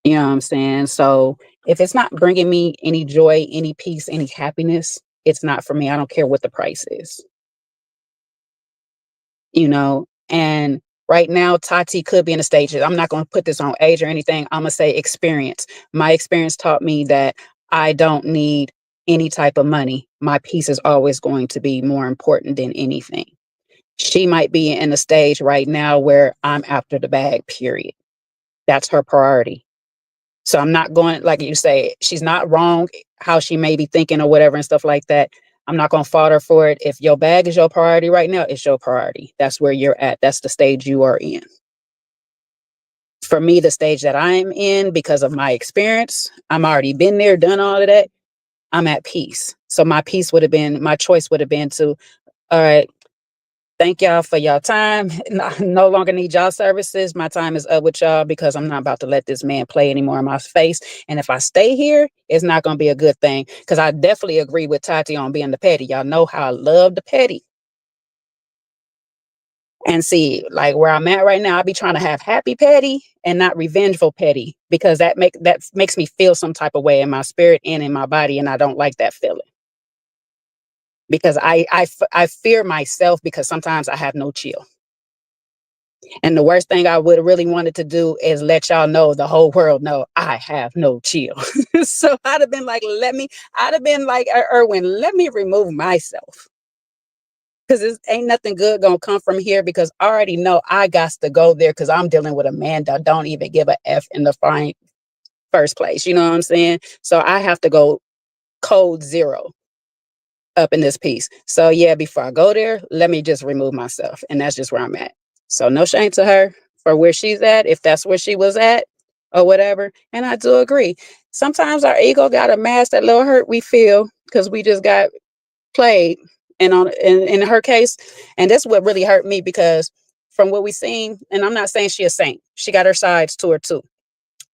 You know what I'm saying? So if it's not bringing me any joy, any peace, any happiness, it's not for me. I don't care what the price is, and right now Tati could be in the stages. I'm not going to put this on age or anything. I'm going to say experience. My experience taught me that I don't need any type of money. My peace is always going to be more important than anything. She might be in a stage right now where I'm after the bag, period. That's her priority. So I'm not going, like you say, she's not wrong how she may be thinking or whatever and stuff like that. I'm not going to fault her for it. If your bag is your priority right now, it's your priority. That's where you're at. That's the stage you are in. For me, the stage that I'm in, because of my experience, I'm already been there, done all of that. I'm at peace. So my choice would have been to, all right, thank y'all for y'all time. No longer need y'all services. My time is up with y'all because I'm not about to let this man play anymore in my face. And if I stay here, it's not going to be a good thing. Because I definitely agree with Tati on being the petty. Y'all know how I love the petty. And see, like where I'm at right now, I be trying to have happy petty and not revengeful petty, because that makes me feel some type of way in my spirit and in my body, and I don't like that feeling. Because I fear myself, because sometimes I have no chill. And the worst thing I would have really wanted to do is let y'all know, the whole world know, I have no chill. So I'd have been like, Erwin, let me remove myself. Because it ain't nothing good gonna come from here, because I already know I got to go there, because I'm dealing with a man that don't even give a F in the first place. You know what I'm saying? So I have to go code zero up in this piece. So yeah, before I go there, let me just remove myself. And that's just where I'm at. So no shame to her for where she's at, if that's where she was at or whatever. And I do agree. Sometimes our ego got to mask that little hurt we feel because we just got played. And in her case, and that's what really hurt me, because from what we seen, and I'm not saying she a saint, she got her sides to her too.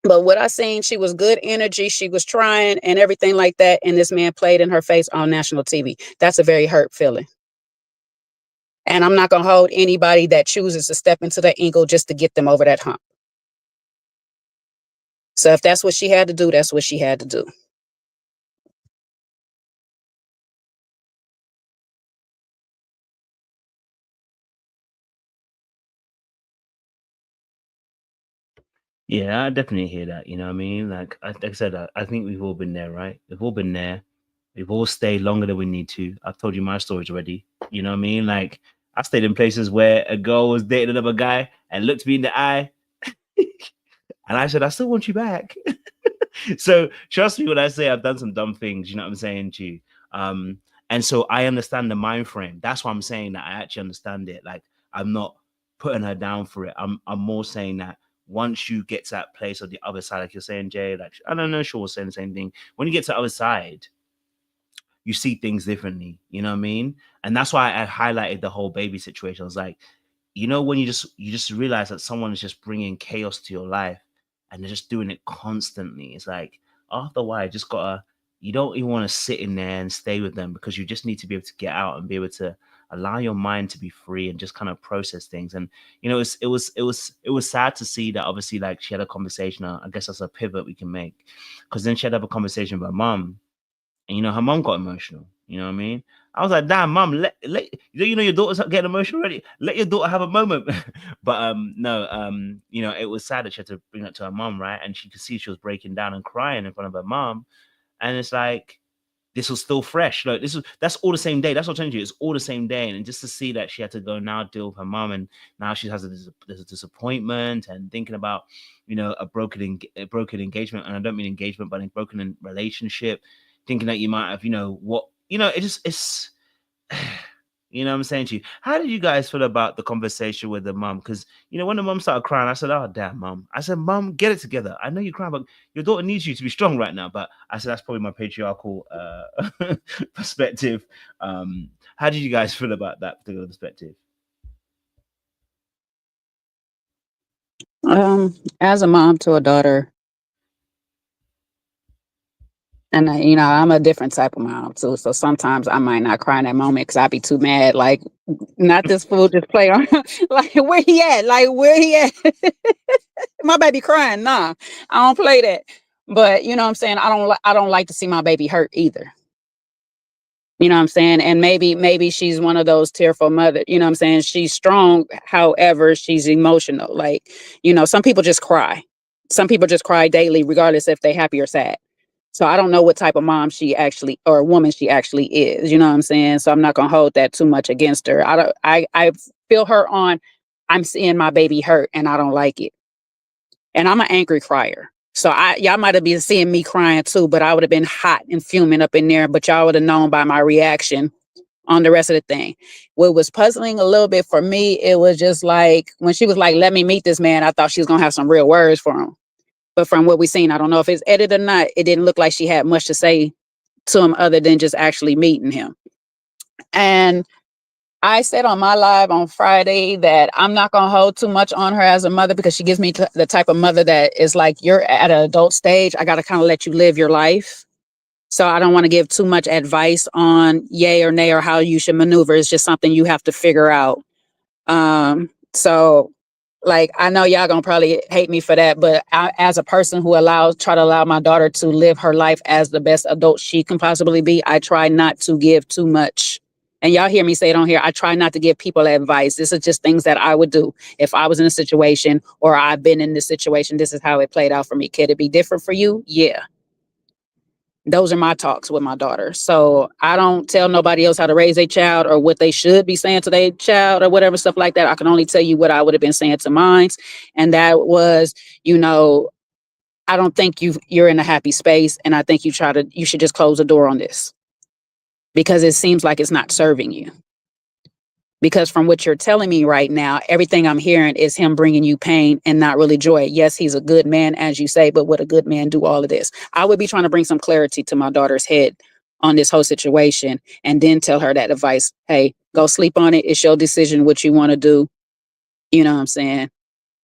But what I seen, she was good energy. She was trying and everything like that. And this man played in her face on national TV. That's a very hurt feeling. And I'm not going to hold anybody that chooses to step into the ego just to get them over that hump. So if that's what she had to do, that's what she had to do. Yeah, I definitely hear that. You know what I mean? Like I said, I think we've all been there, right? We've all been there. We've all stayed longer than we need to. I've told you my stories already. You know what I mean? Like I stayed in places where a girl was dating another guy and looked me in the eye, and I said, "I still want you back." So trust me when I say I've done some dumb things. You know what I'm saying to you? And so I understand the mind frame. That's why I'm saying that I actually understand it. Like I'm not putting her down for it. I'm more saying that once you get to that place or the other side, like you're saying, Jay, like I don't know, sure, saying the same thing. When you get to the other side, you see things differently. You know what I mean? And that's why I highlighted the whole baby situation. I was like, when you just realize that someone is just bringing chaos to your life and they're just doing it constantly. It's like after a while, you don't even want to sit in there and stay with them, because you just need to be able to get out and be able to allow your mind to be free and just kind of process things. And it was sad to see that obviously, like, she had a conversation. I guess that's a pivot we can make, because then she had to have a conversation with her mom, and her mom got emotional. You know what I mean? I was like, damn, mom, let your daughter's getting emotional already. Let your daughter have a moment. But no, it was sad that she had to bring that to her mom, right? And she could see she was breaking down and crying in front of her mom. And it's like, this was still fresh. Like that's all the same day. That's what I'm telling you. It's all the same day. And just to see that she had to go now deal with her mom, and now she has there's a disappointment and thinking about, a broken engagement. And I don't mean engagement, but a broken relationship. Thinking that you might have, it's You know what I'm saying to you? How did you guys feel about the conversation with the mum? Because, you know, when the mum started crying, I said, oh, damn, mum. I said, mum, get it together. I know you're crying, but your daughter needs you to be strong right now. But I said, that's probably my patriarchal perspective. How did you guys feel about that particular perspective? As a mom to a daughter, and I'm a different type of mom too. So sometimes I might not cry in that moment because I be too mad. Like, not this fool just play on. Like, where he at? Like, where he at? My baby crying. Nah, I don't play that. But you know what I'm saying. I don't like to see my baby hurt either. You know what I'm saying? And maybe she's one of those tearful mother. You know what I'm saying? She's strong, however, she's emotional. Like, some people just cry. Some people just cry daily, regardless if they're happy or sad. So I don't know what type of mom she actually or woman she actually is. You know what I'm saying? So I'm not gonna hold that too much against her. I feel her on. I'm seeing my baby hurt and I don't like it. And I'm an angry crier. So y'all might have been seeing me crying too, but I would have been hot and fuming up in there, but y'all would have known by my reaction on the rest of the thing. What was puzzling a little bit for me, it was just like when she was like, let me meet this man, I thought she was gonna have some real words for him. But from what we seen, I don't know if it's edited or not, it didn't look like she had much to say to him other than just actually meeting him. And I said on my live on Friday that I'm not going to hold too much on her as a mother because she gives me the type of mother that is like, you're at an adult stage. I got to kind of let you live your life. So I don't want to give too much advice on yay or nay or how you should maneuver. It's just something you have to figure out. So like, I know y'all gonna probably hate me for that, but as a person who try to allow my daughter to live her life as the best adult she can possibly be, I try not to give too much. And y'all hear me say it on here. I try not to give people advice. This is just things that I would do if I was in a situation or I've been in this situation. This is how it played out for me. Could it be different for you? Yeah. Those are my talks with my daughter. So I don't tell nobody else how to raise a child or what they should be saying to their child or whatever, stuff like that. I can only tell you what I would have been saying to mine. And that was, I don't think you're in a happy space. And I think you should just close the door on this because it seems like it's not serving you. Because from what you're telling me right now, everything I'm hearing is him bringing you pain and not really joy. Yes, he's a good man, as you say, but would a good man do all of this? I would be trying to bring some clarity to my daughter's head on this whole situation and then tell her that advice. Hey, go sleep on it. It's your decision what you want to do. You know what I'm saying?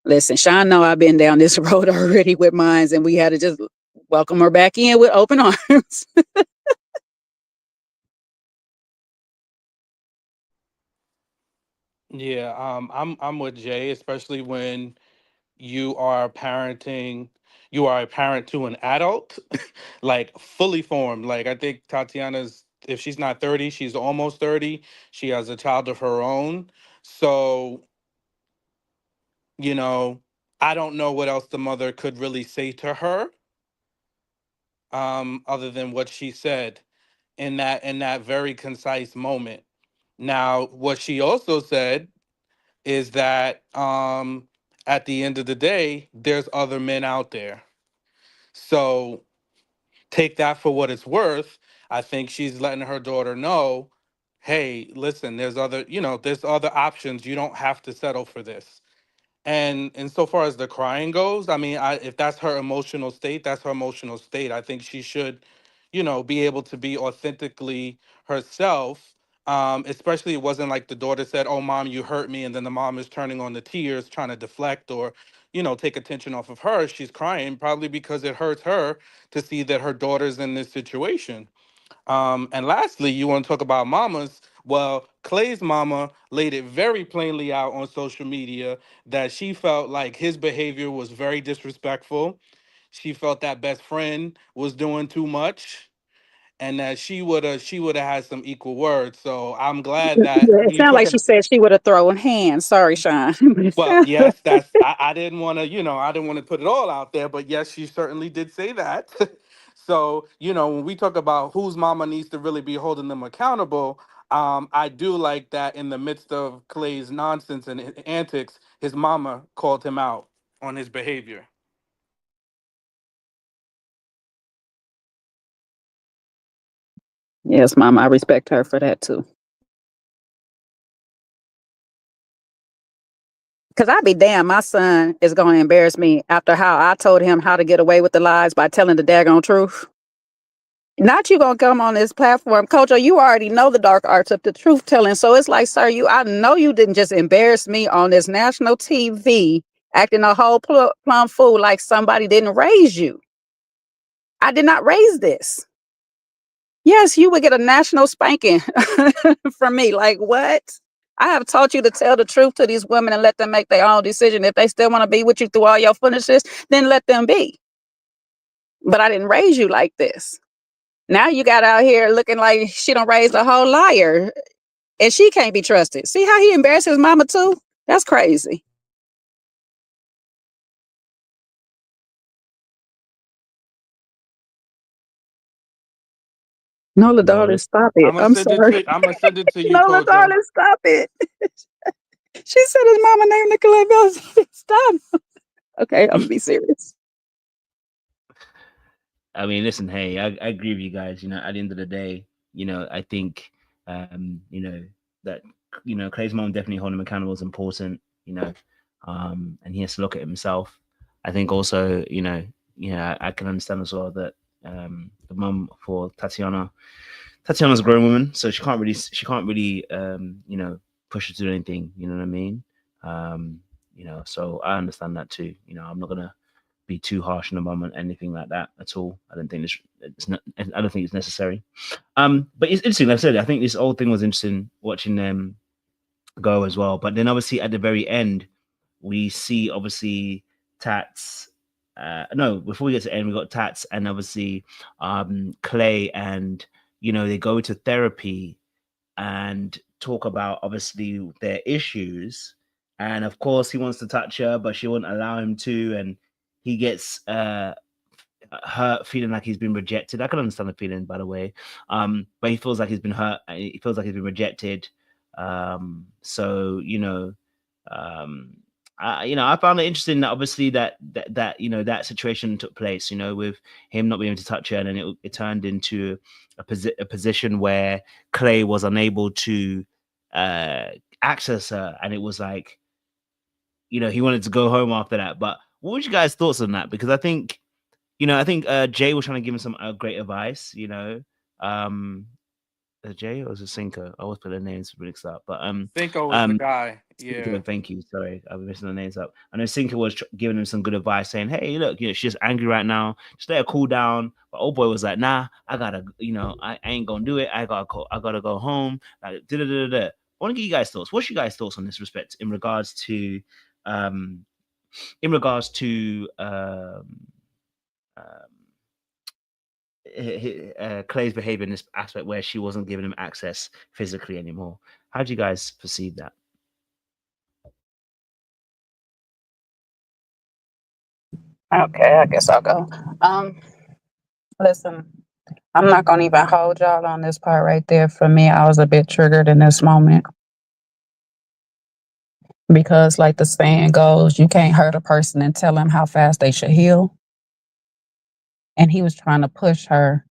Listen, Sean, know I've been down this road already with mines and we had to just welcome her back in with open arms. Yeah, I'm with Jay, especially when you are parenting, you are a parent to an adult, like fully formed. Like I think Tatiana's, if she's not 30, she's almost 30. She has a child of her own. So, you know, I don't know what else the mother could really say to her, other than what she said in that very concise moment. Now, what she also said is that at the end of the day, there's other men out there. So take that for what it's worth. I think she's letting her daughter know, hey, listen, there's other options. You don't have to settle for this. And so far as the crying goes, I mean, if that's her emotional state, that's her emotional state. I think she should, be able to be authentically herself. Especially it wasn't like the daughter said, "Oh, mom, you hurt me," and then the mom is turning on the tears, trying to deflect or, take attention off of her. She's crying probably because it hurts her to see that her daughter's in this situation. And lastly, you want to talk about mamas. Well, Clay's mama laid it very plainly out on social media that she felt like his behavior was very disrespectful. She felt that best friend was doing too much and that she would have had some equal words. So I'm glad that Yeah, it when you sounded talk like she said she would have thrown hands. Sorry, Sean. well, yes, I didn't want to, I didn't want to put it all out there, but yes, she certainly did say that. So, when we talk about whose mama needs to really be holding them accountable, I do like that in the midst of Clay's nonsense and antics, his mama called him out on his behavior. Yes, Mom, I respect her for that too. Because I'd be damn, my son is going to embarrass me after how I told him how to get away with the lies by telling the daggone truth. Not you gonna come on this platform, Coach, or you already know the dark arts of the truth telling. So it's like, sir, I know you didn't just embarrass me on this national TV, acting a whole plum fool like somebody didn't raise you. I did not raise this. Yes, you would get a national spanking from me. Like, what? I have taught you to tell the truth to these women and let them make their own decision. If they still want to be with you through all your foolishness, then let them be. But I didn't raise you like this. Now you got out here looking like she done raised a whole liar and she can't be trusted. See how he embarrassed his mama too? That's crazy. Nola, darling, stop it. I'm sorry. I'm gonna send it to you, Nola, Coach. darling, stop it. She said his mama named Clayvosier. Stop. Okay, I'm gonna be serious. I mean, listen, hey, I agree with you guys. At the end of the day, I think, that, Clay's mom definitely holding him accountable is important, and he has to look at himself. I think also, I can understand as well that the mom for Tatiana's a grown woman, so she can't really, push her to do anything. You know what I mean? So I understand that too. I'm not gonna be too harsh on the mom and anything like that at all. I don't think it's necessary. But it's interesting. Like I said, I think this whole thing was interesting watching them go as well. But then obviously at the very end, we see obviously Tats. No, before we get to the end, we got Tats and obviously Clay, and they go to therapy and talk about obviously their issues. And of course, he wants to touch her, but she won't allow him to, and he gets hurt, feeling like he's been rejected. I can understand the feeling, by the way, but he feels like he's been hurt. He feels like he's been rejected. So I found it interesting that obviously that situation took place. With him not being able to touch her, and then it turned into a position where Clay was unable to access her, and it was like, he wanted to go home after that. But what was you guys' thoughts on that? Because I think Jay was trying to give him some great advice. Jay or was it Cinco? I always put their names mixed up, but Cinco was the guy. Yeah. Cinco, thank you. Sorry, I've been messing the names up. I know Cinco was giving him some good advice, saying, "Hey, look, she's just angry right now. Just let her cool down." But old boy was like, "Nah, I gotta, I ain't gonna do it. I gotta go home." Like, I want to get you guys' thoughts. What's your guys' thoughts on this respect in regards to, Clay's behavior in this aspect where she wasn't giving him access physically anymore? How do you guys perceive that? Okay, I guess I'll go. Listen, I'm not gonna even hold y'all on this part right there. For me, I was a bit triggered in this moment because, like the saying goes, you can't hurt a person and tell them how fast they should heal. And he was trying to push her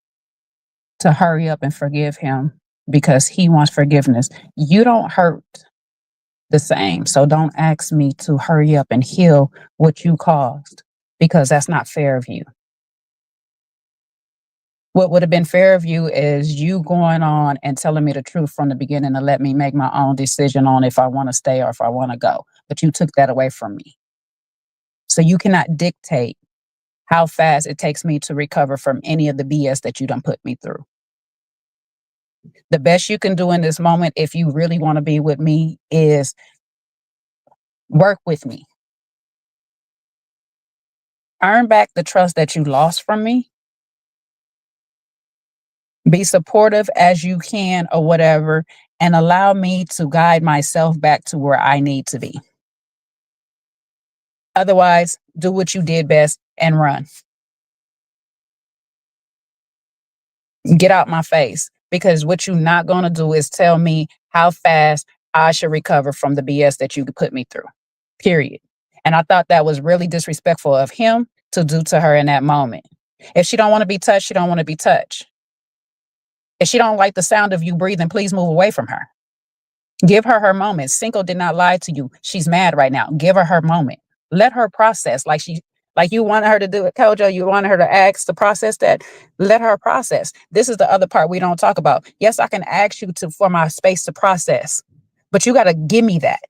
to hurry up and forgive him because he wants forgiveness. You don't hurt the same, so don't ask me to hurry up and heal what you caused, because that's not fair of you. What would have been fair of you is you going on and telling me the truth from the beginning and let me make my own decision on if I want to stay or if I want to go. But you took that away from me. So you cannot dictate how fast it takes me to recover from any of the BS that you done put me through. The best you can do in this moment, if you really want to be with me, is work with me. Earn back the trust that you lost from me. Be supportive as you can or whatever, and allow me to guide myself back to where I need to be. Otherwise, do what you did best and run. Get out my face, because what you're not going to do is tell me how fast I should recover from the BS that you put me through, period. And I thought that was really disrespectful of him to do to her in that moment. If she don't want to be touched, she don't want to be touched. If she don't like the sound of you breathing, please move away from her. Give her her moment. Cinco did not lie to you. She's mad right now. Give her her moment. Let her process like you wanted her to do it, Kojo. You wanted her to ask to process that. Let her process. This is the other part we don't talk about. Yes, I can ask you for my space to process, but you got to give me that.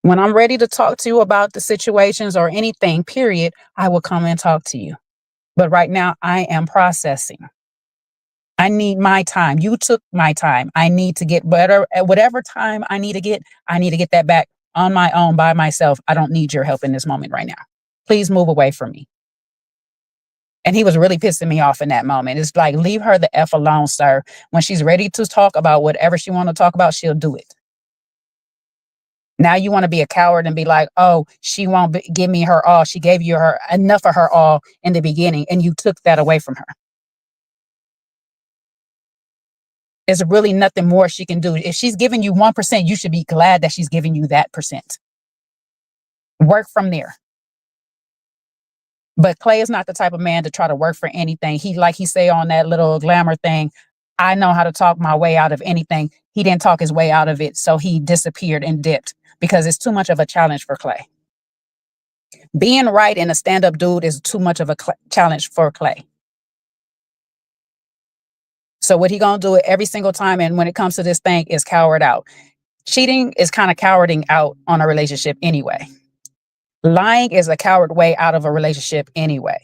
When I'm ready to talk to you about the situations or anything, period, I will come and talk to you. But right now, I am processing. I need my time. You took my time. I need to get better at whatever time I need to get that back on my own by myself. I don't need your help in this moment right now. Please move away from me. And he was really pissing me off in that moment. It's like, leave her the F alone, sir. When she's ready to talk about whatever she want to talk about, she'll do it. Now you want to be a coward and be like, oh, she won't give me her all. She gave you her enough of her all in the beginning, and you took that away from her. There's really nothing more she can do. If she's giving you 1%, you should be glad that she's giving you that percent. Work from there. But Clay is not the type of man to try to work for anything. He, like he say on that little glamour thing, I know how to talk my way out of anything. He didn't talk his way out of it, so he disappeared and dipped because it's too much of a challenge for Clay. Being right and a stand-up dude is too much of a challenge for Clay. So what he gonna do it every single time, and when it comes to this thing, is coward out. Cheating is kind of cowarding out on a relationship anyway. Lying is a coward way out of a relationship anyway.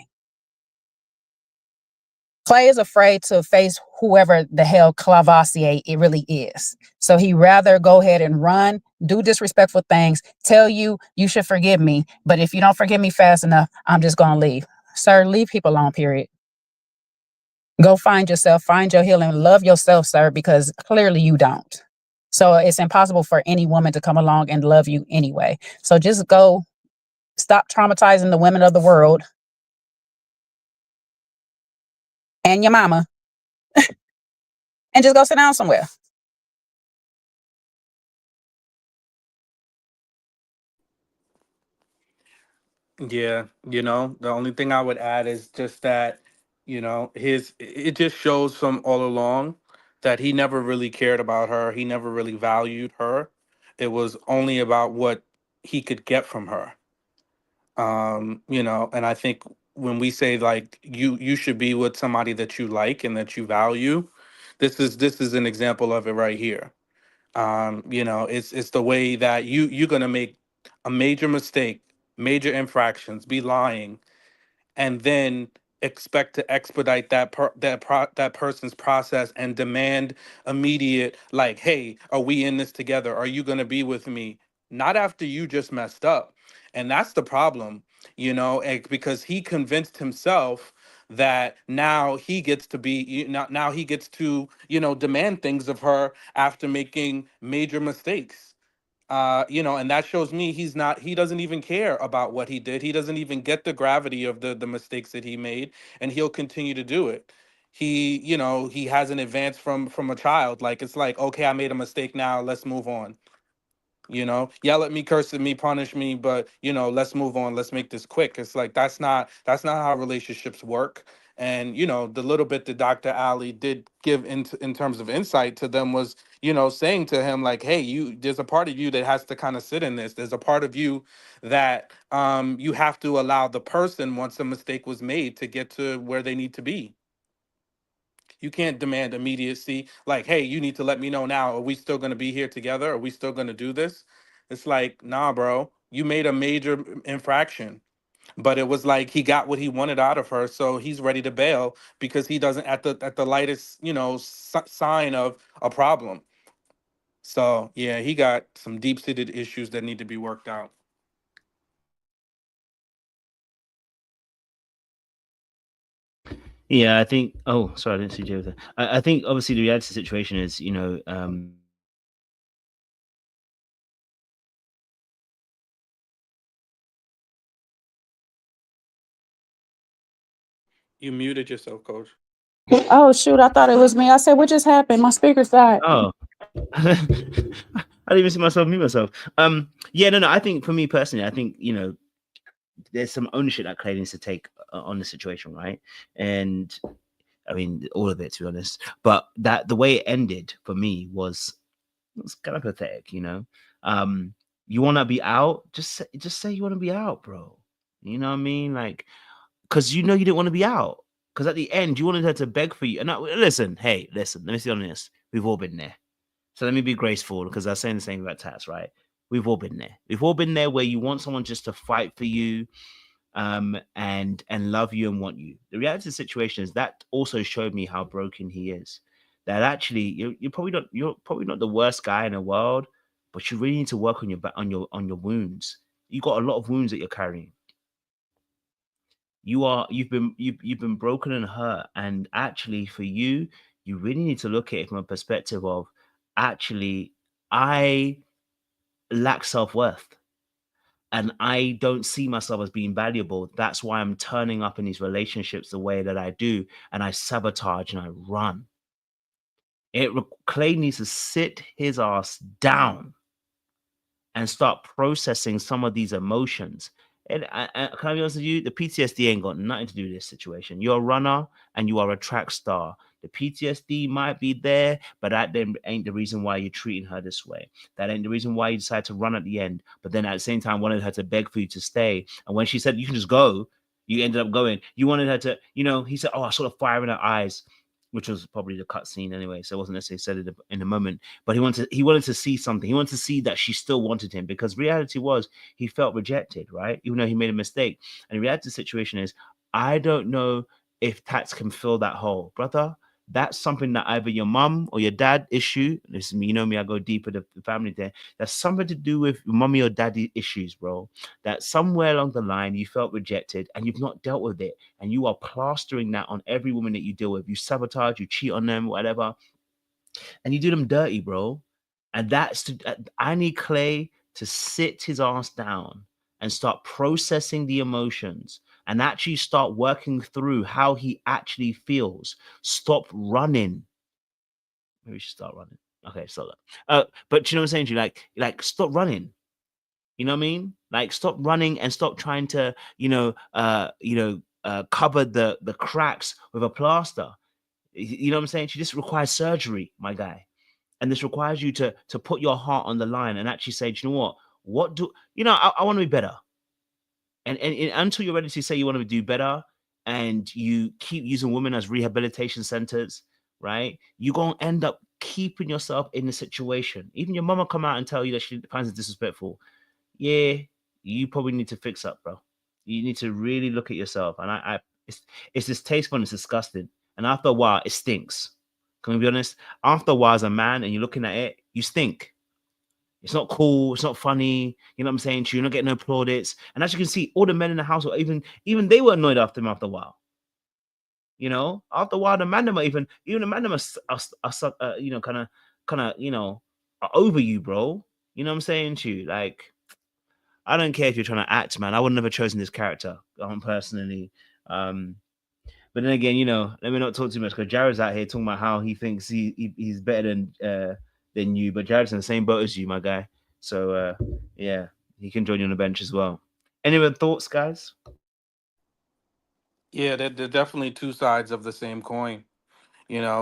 Clay is afraid to face whoever the hell Clayvosier it really is. So he rather go ahead and run, do disrespectful things, tell you you should forgive me, but if you don't forgive me fast enough, I'm just gonna leave. Sir, leave people alone, period. Go find yourself, find your healing, love yourself, sir, because clearly you don't. So it's impossible for any woman to come along and love you anyway. So just go, stop traumatizing the women of the world and your mama and just go sit down somewhere. Yeah, the only thing I would add is just that, it just shows from all along that he never really cared about her. He never really valued her. It was only about what he could get from her. And I think when we say like you should be with somebody that you like and that you value, this is an example of it right here. It's the way that you're gonna make a major mistake, major infractions, be lying, and then expect to expedite that person's process and demand immediate, like, hey, are we in this together? Are you going to be with me? Not after you just messed up. And that's the problem, because he convinced himself that now he gets to be now he gets to demand things of her after making major mistakes. And that shows me he doesn't even care about what he did. He doesn't even get the gravity of the mistakes that he made, and he'll continue to do it. He hasn't advanced from a child. Like, it's like, okay, I made a mistake, now let's move on. Yell at me, curse at me, punish me, but let's move on, let's make this quick. It's like, that's not how relationships work. And the little bit that Dr. Ali did give in terms of insight to them was saying to him, like, hey, there's a part of you that has to kind of sit in this. There's a part of you that you have to allow the person, once a mistake was made, to get to where they need to be. You can't demand immediacy, like, hey, you need to let me know now. Are we still going to be here together? Are we still going to do this? It's like, nah, bro, you made a major infraction. But it was like he got what he wanted out of her, so he's ready to bail because he doesn't, at the lightest, sign of a problem. So yeah, he got some deep-seated issues that need to be worked out. Yeah, I think. Oh, sorry, I didn't see Joe there. I think obviously the reality situation is, You muted yourself, Coach. Oh, shoot. I thought it was me. I said, what just happened? My speaker's died. Oh, I didn't even see myself mute myself. Yeah, no. I think for me personally, I think there's some ownership that Clay needs to take on the situation, right? And I mean, all of it, to be honest. But that the way it ended for me was kind of pathetic, you know. You want to be out, just say you want to be out, bro. You know what I mean? Like, because you know you didn't want to be out. Because at the end, you wanted her to beg for you. And listen, let me be honest. We've all been there. So let me be graceful because I was saying the same about Tats, right? We've all been there. We've all been there where you want someone just to fight for you, and love you and want you. The reality of the situation is that also showed me how broken he is. That actually you're probably not the worst guy in the world, but you really need to work on your wounds. You got a lot of wounds that you're carrying. You've been broken and hurt, and actually for you, you really need to look at it from a perspective of actually I lack self-worth. And I don't see myself as being valuable. That's why I'm turning up in these relationships the way that I do, and I sabotage and I run. Clay needs to sit his ass down and start processing some of these emotions. And can I be honest with you? The PTSD ain't got nothing to do with this situation. You're a runner and you are a track star. The PTSD might be there, but that then ain't the reason why you're treating her this way. That ain't the reason why you decide to run at the end. But then at the same time, wanted her to beg for you to stay. And when she said you can just go, you ended up going. You wanted her to, he said, "Oh, I saw the fire in her eyes," which was probably the cut scene anyway. So it wasn't necessarily said it in a moment. But he wanted to see something. He wanted to see that she still wanted him, because reality was he felt rejected, right? Even though he made a mistake. And the reality of the situation is, I don't know if Tats can fill that hole, brother. That's something that either your mum or your dad issue. Listen, you know me, I go deeper the family there. That's something to do with mommy or daddy issues, bro. That somewhere along the line you felt rejected and you've not dealt with it, and you are plastering that on every woman that you deal with. You sabotage, you cheat on them, whatever, and you do them dirty, bro. And I need Clay to sit his ass down and start processing the emotions and actually start working through how he actually feels. Stop running. Maybe we should start running. Okay, stop that. But you know what I'm saying to you? Like stop running. You know what I mean? Like stop running and stop trying to, cover the cracks with a plaster. You know what I'm saying? She just requires surgery, my guy. And this requires you to put your heart on the line and actually say, do you know what? I want to be better. And until you're ready to say you want to do better, and you keep using women as rehabilitation centers, right? You're going to end up keeping yourself in the situation. Even your mama come out and tell you that she finds it disrespectful. Yeah, you probably need to fix up, bro. You need to really look at yourself. And it's distasteful and it's disgusting. And after a while, it stinks. Can we be honest? After a while, as a man, and you're looking at it, you stink. It's not cool. It's not funny. You know what I'm saying? You're not getting no plaudits. And as you can see, all the men in the household, even they were annoyed after him after a while. After a while, the man them are even the man them are kind of are over you, bro. You know what I'm saying to you? Like, I don't care if you're trying to act, man. I would never chosen this character, personally. But then again, let me not talk too much, because Jared's out here talking about how he thinks he's better than you. But Jared's in the same boat as you, my guy. So yeah, he can join you on the bench as well. Any other thoughts, guys? Yeah, they're definitely two sides of the same coin,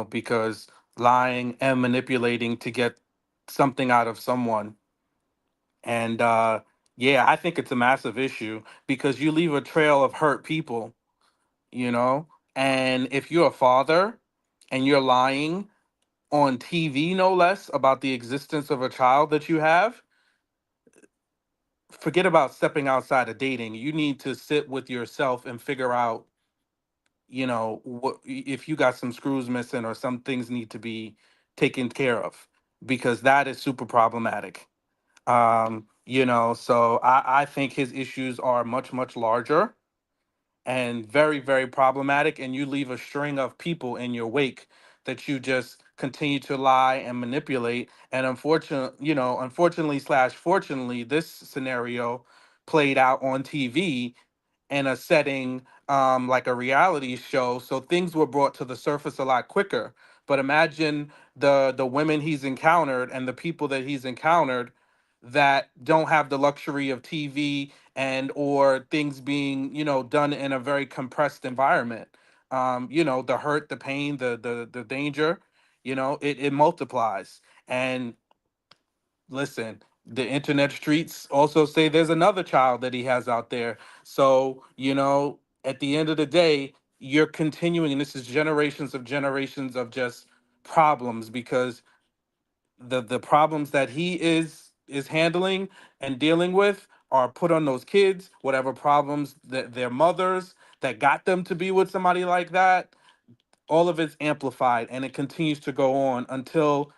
because lying and manipulating to get something out of someone. And yeah, I think it's a massive issue because you leave a trail of hurt people, you know? And if you're a father and you're lying on TV, no less, about the existence of a child that you have, forget about stepping outside of dating. You need to sit with yourself and figure out, what if you got some screws missing or some things need to be taken care of, because that is super problematic. So I think his issues are much, much larger and very, very problematic. And you leave a string of people in your wake that you just continue to lie and manipulate. And unfortunately slash fortunately, this scenario played out on TV in a setting like a reality show, so things were brought to the surface a lot quicker. But imagine the women he's encountered and the people that he's encountered that don't have the luxury of TV and or things being done in a very compressed environment. the hurt, the pain, the danger, it multiplies. And listen, the internet streets also say there's another child that he has out there. So, at the end of the day, you're continuing, and this is generations of just problems, because the problems that he is handling and dealing with are put on those kids. Whatever problems that their mothers that got them to be with somebody like that, all of it's amplified, and it continues to go on until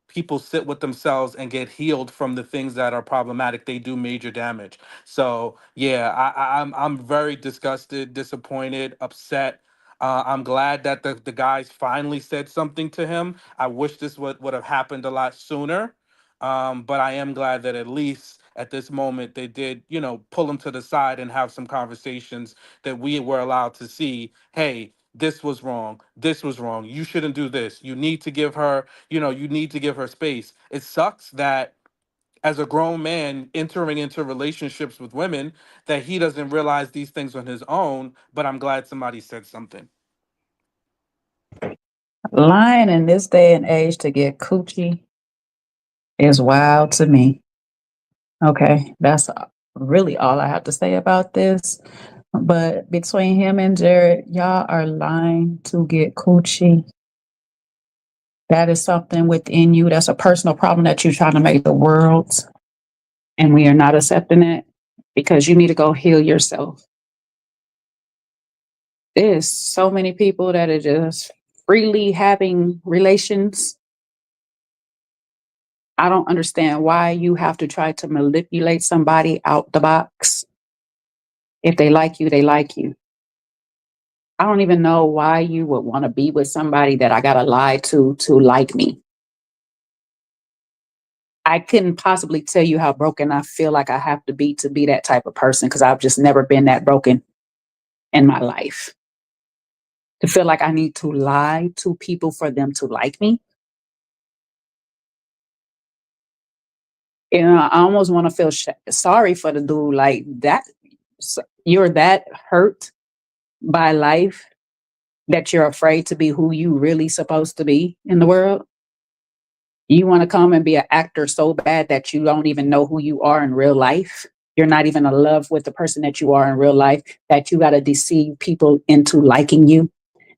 people sit with themselves and get healed from the things that are problematic. They do major damage. So yeah, I'm very disgusted, disappointed, upset. I'm glad that the guys finally said something to him. I wish this would have happened a lot sooner. But I am glad that at least at this moment they did, pull him to the side and have some conversations that we were allowed to see. Hey, this was wrong. This was wrong. You shouldn't do this. You need to give her, you need to give her space. It sucks that as a grown man entering into relationships with women, that he doesn't realize these things on his own, but I'm glad somebody said something. Lying in this day and age to get coochie is wild to me. Okay, that's really all I have to say about this. But between him and Jared, y'all are lying to get coochie. That is something within you. That's a personal problem that you're trying to make the world's. And we are not accepting it because you need to go heal yourself. There's so many people that are just freely having relations. I don't understand why you have to try to manipulate somebody out the box. If they like you, they like you. I don't even know why you would want to be with somebody that I got to lie to like me. I couldn't possibly tell you how broken I feel like I have to be that type of person, because I've just never been that broken in my life. To feel like I need to lie to people for them to like me. I almost want to feel sorry for the dude. Like that, you're that hurt by life that you're afraid to be who you really supposed to be in the world. You want to come and be an actor so bad that you don't even know who you are in real life. You're not even in love with the person that you are in real life, that you got to deceive people into liking you.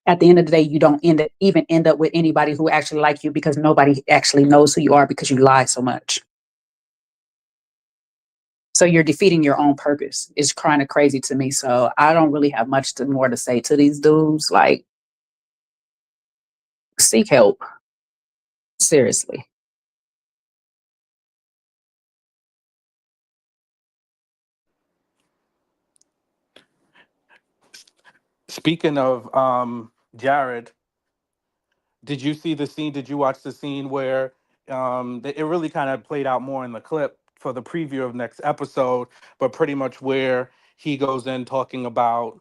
At the end of the day, you don't even end up with anybody who actually like you, because nobody actually knows who you are because you lie so much. So you're defeating your own purpose. It's kind of crazy to me. So I don't really have much more to say to these dudes. Like, seek help. Seriously. Speaking of Jared, did you see the scene? Did you watch the scene where it really kind of played out more in the clip for the preview of next episode, but pretty much where he goes in talking about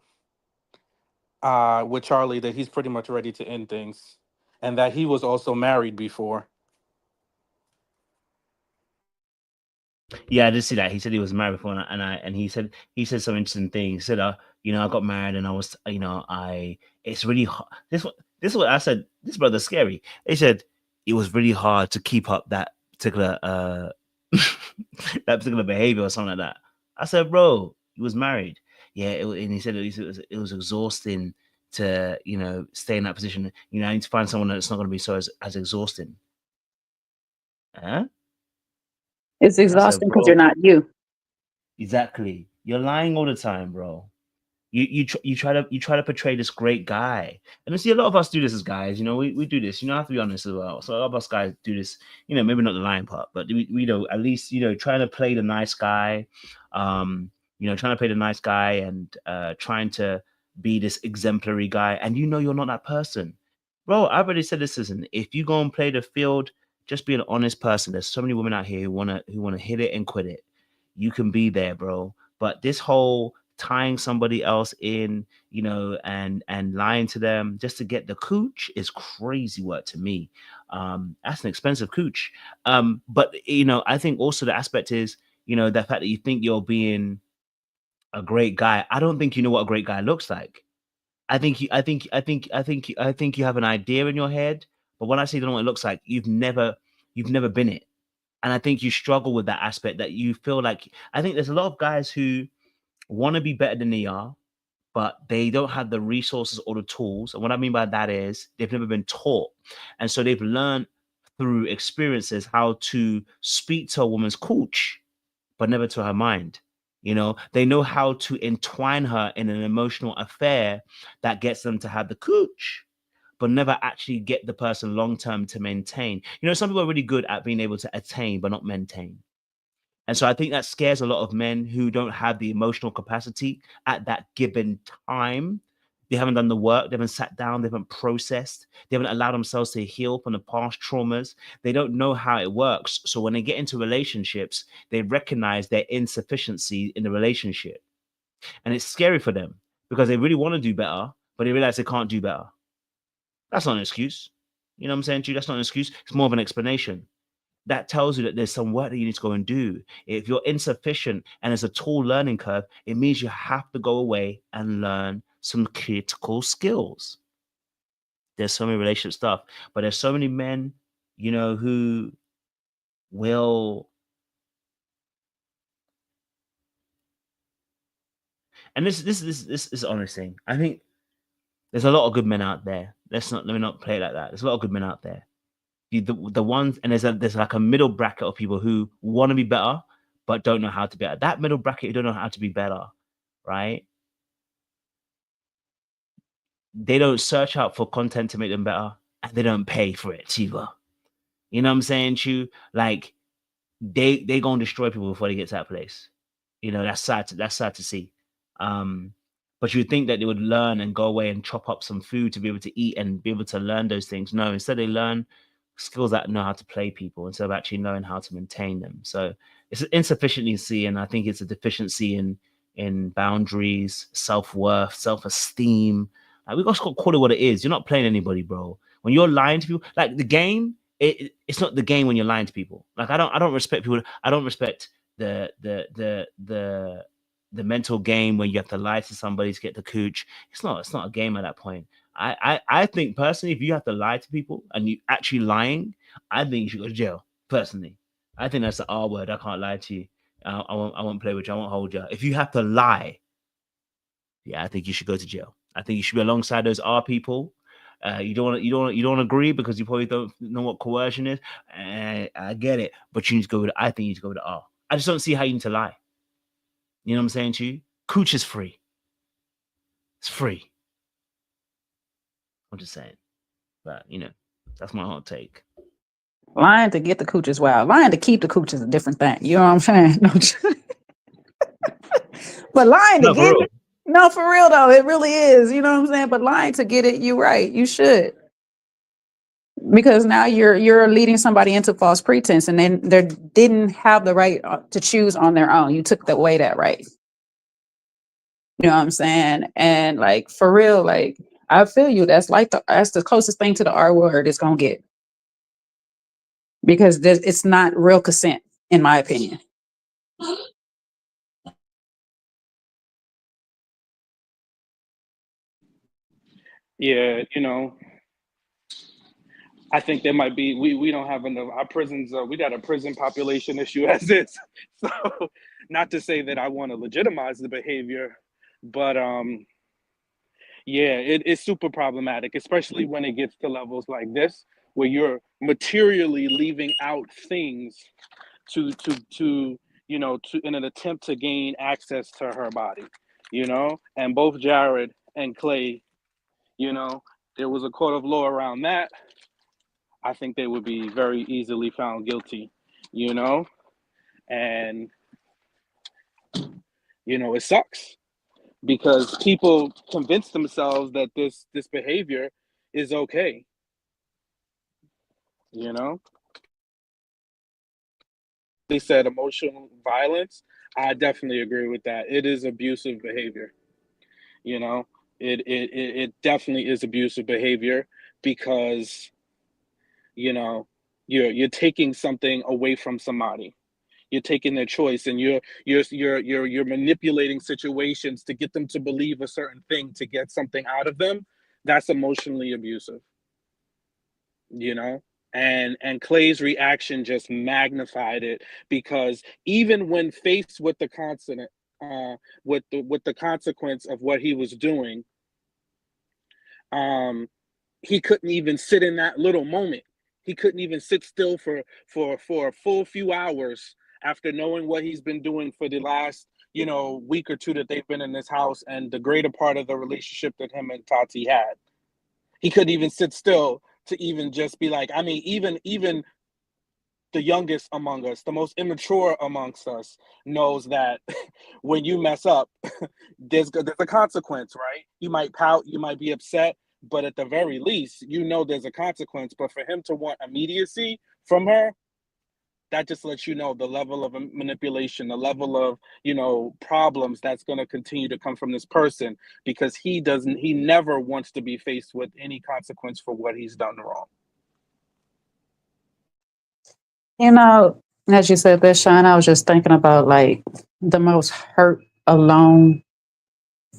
with Charlie that he's pretty much ready to end things, and that he was also married before. Yeah, I did see that. He said he was married before, and he said some interesting things. He said, I got married, and I was, it's really hard. This is what I said. This brother's scary. He said it was really hard to keep up that particular that particular behavior or something like that. I said, bro, he was married. Yeah, and he said it was exhausting to stay in that position. I need to find someone that's not going to be so as exhausting. Huh? It's exhausting because you're not you. Exactly. You're lying all the time, bro. You try to portray this great guy, and I see a lot of us do this as guys. We do this. I have to be honest as well. So a lot of us guys do this. Maybe not the lying part, but we know at least trying to play the nice guy. Trying to play the nice guy and trying to be this exemplary guy, and you're not that person, bro. I've already said this. Listen, if you go and play the field, just be an honest person. There's so many women out here who wanna hit it and quit it. You can be there, bro. But this whole tying somebody else in, and lying to them just to get the cooch is crazy work to me. That's an expensive cooch. But I think also the aspect is, the fact that you think you're being a great guy. I don't think you know what a great guy looks like. I think you have an idea in your head, but when I say you don't know what it looks like, you've never been it. And I think you struggle with that aspect, that you feel like, I think there's a lot of guys who want to be better than they are, but they don't have the resources or the tools. And what I mean by that is they've never been taught. And so they've learned through experiences how to speak to a woman's cooch, but never to her mind. You know, they know how to entwine her in an emotional affair that gets them to have the cooch, but never actually get the person long term to maintain. You know, some people are really good at being able to attain, but not maintain. And so I think that scares a lot of men who don't have the emotional capacity at that given time. They haven't done the work, they haven't sat down, they haven't processed, they haven't allowed themselves to heal from the past traumas. They don't know how it works. So when they get into relationships, they recognize their insufficiency in the relationship. And it's scary for them because they really want to do better, but they realize they can't do better. That's not an excuse. You know what I'm saying to you? That's not an excuse. It's more of an explanation. That tells you that there's some work that you need to go and do. If you're insufficient and it's a tall learning curve, it means you have to go away and learn some critical skills. There's so many relationship stuff, but there's so many men, you know, who will. And this is an honest thing. I think there's a lot of good men out there. Let me not play it like that. There's a lot of good men out there. The ones, and there's like a middle bracket of people who want to be better but don't know how to be better. That middle bracket, you don't know how to be better, right? They don't search out for content to make them better, and they don't pay for it either. You know what I'm saying, Chu? Like they gonna destroy people before they get to that place. You know, that's sad to see. But you would think that they would learn and go away and chop up some food to be able to eat and be able to learn those things. No, instead they learn skills that know how to play people instead of actually knowing how to maintain them. So it's an insufficiency, and I think it's a deficiency in boundaries, self-worth, self-esteem. Like, we got to call it what it is. You're not playing anybody, bro. When you're lying to people, like the game, it's not the game when you're lying to people. Like I don't respect people. I don't respect the mental game when you have to lie to somebody to get the cooch. It's not a game at that point. I think personally, if you have to lie to people and you actually lying, I think you should go to jail. Personally, I think that's the R word. I can't lie to you. I won't play with you. I won't hold you. If you have to lie, yeah, I think you should go to jail. I think you should be alongside those R people. You don't agree because you probably don't know what coercion is. I get it, but you need to go with. I think you need to go with the R. I just don't see how you need to lie. You know what I'm saying to you? Cooch is free. It's free. I'm just saying. But, you know, that's my hot take. Lying to get the cooch is wild. Lying to keep the cooch is a different thing. You know what I'm saying? But lying to get it, no, for real though, it really is. You know what I'm saying? But lying to get it, you're right. You should. Because now you're leading somebody into false pretense, and then they didn't have the right to choose on their own. You took away that right. You know what I'm saying? And like for real, like I feel you. That's the closest thing to the R word it's gonna get. Because it's not real consent, in my opinion. Yeah, you know, I think there might be, we don't have enough, our prisons, we got a prison population issue as is. So not to say that I want to legitimize the behavior, but yeah, it's super problematic, especially when it gets to levels like this, where you're materially leaving out things to you know, in an attempt to gain access to her body, you know. And both Jared and Clay, you know, there was a court of law around that. I think they would be very easily found guilty, you know. And you know, it sucks because people convince themselves that this behavior is okay, you know. They said emotional violence. I definitely agree with that. It is abusive behavior, you know. It definitely is abusive behavior because, you know, you're taking something away from somebody. You're taking their choice, and you're manipulating situations to get them to believe a certain thing to get something out of them. That's emotionally abusive, you know. And Clay's reaction just magnified it, because even when faced with the consonant, with the consequence of what he was doing, he couldn't even sit in that little moment. He couldn't even sit still for a full few hours after knowing what he's been doing for the last, week or two that they've been in this house, and the greater part of the relationship that him and Tati had. He couldn't even sit still to even just be like, I mean, even the youngest among us, the most immature amongst us, knows that when you mess up, there's a consequence, right? You might pout, you might be upset, but at the very least, there's a consequence. But for him to want immediacy from her, that just lets you know the level of manipulation, the level of, problems that's going to continue to come from this person, because he never wants to be faced with any consequence for what he's done wrong. As you said this, Sean, I was just thinking about like the most hurt, alone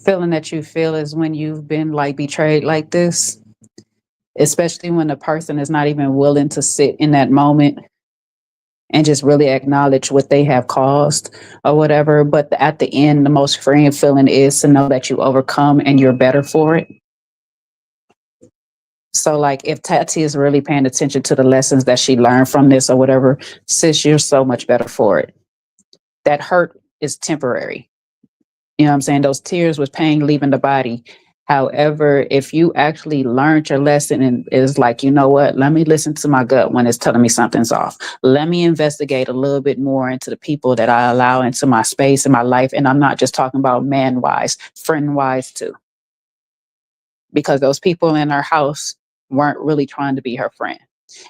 feeling that you feel is when you've been like betrayed like this, especially when the person is not even willing to sit in that moment and just really acknowledge what they have caused or whatever. But at the end, the most freeing feeling is to know that you overcome and you're better for it. So like if Tati is really paying attention to the lessons that she learned from this or whatever, sis, you're so much better for it. That hurt is temporary. You know what I'm saying? Those tears was pain leaving the body. However, if you actually learned your lesson and is like, you know what, let me listen to my gut when it's telling me something's off. Let me investigate a little bit more into the people that I allow into my space in my life. And I'm not just talking about man-wise, friend-wise too. Because those people in her house weren't really trying to be her friend.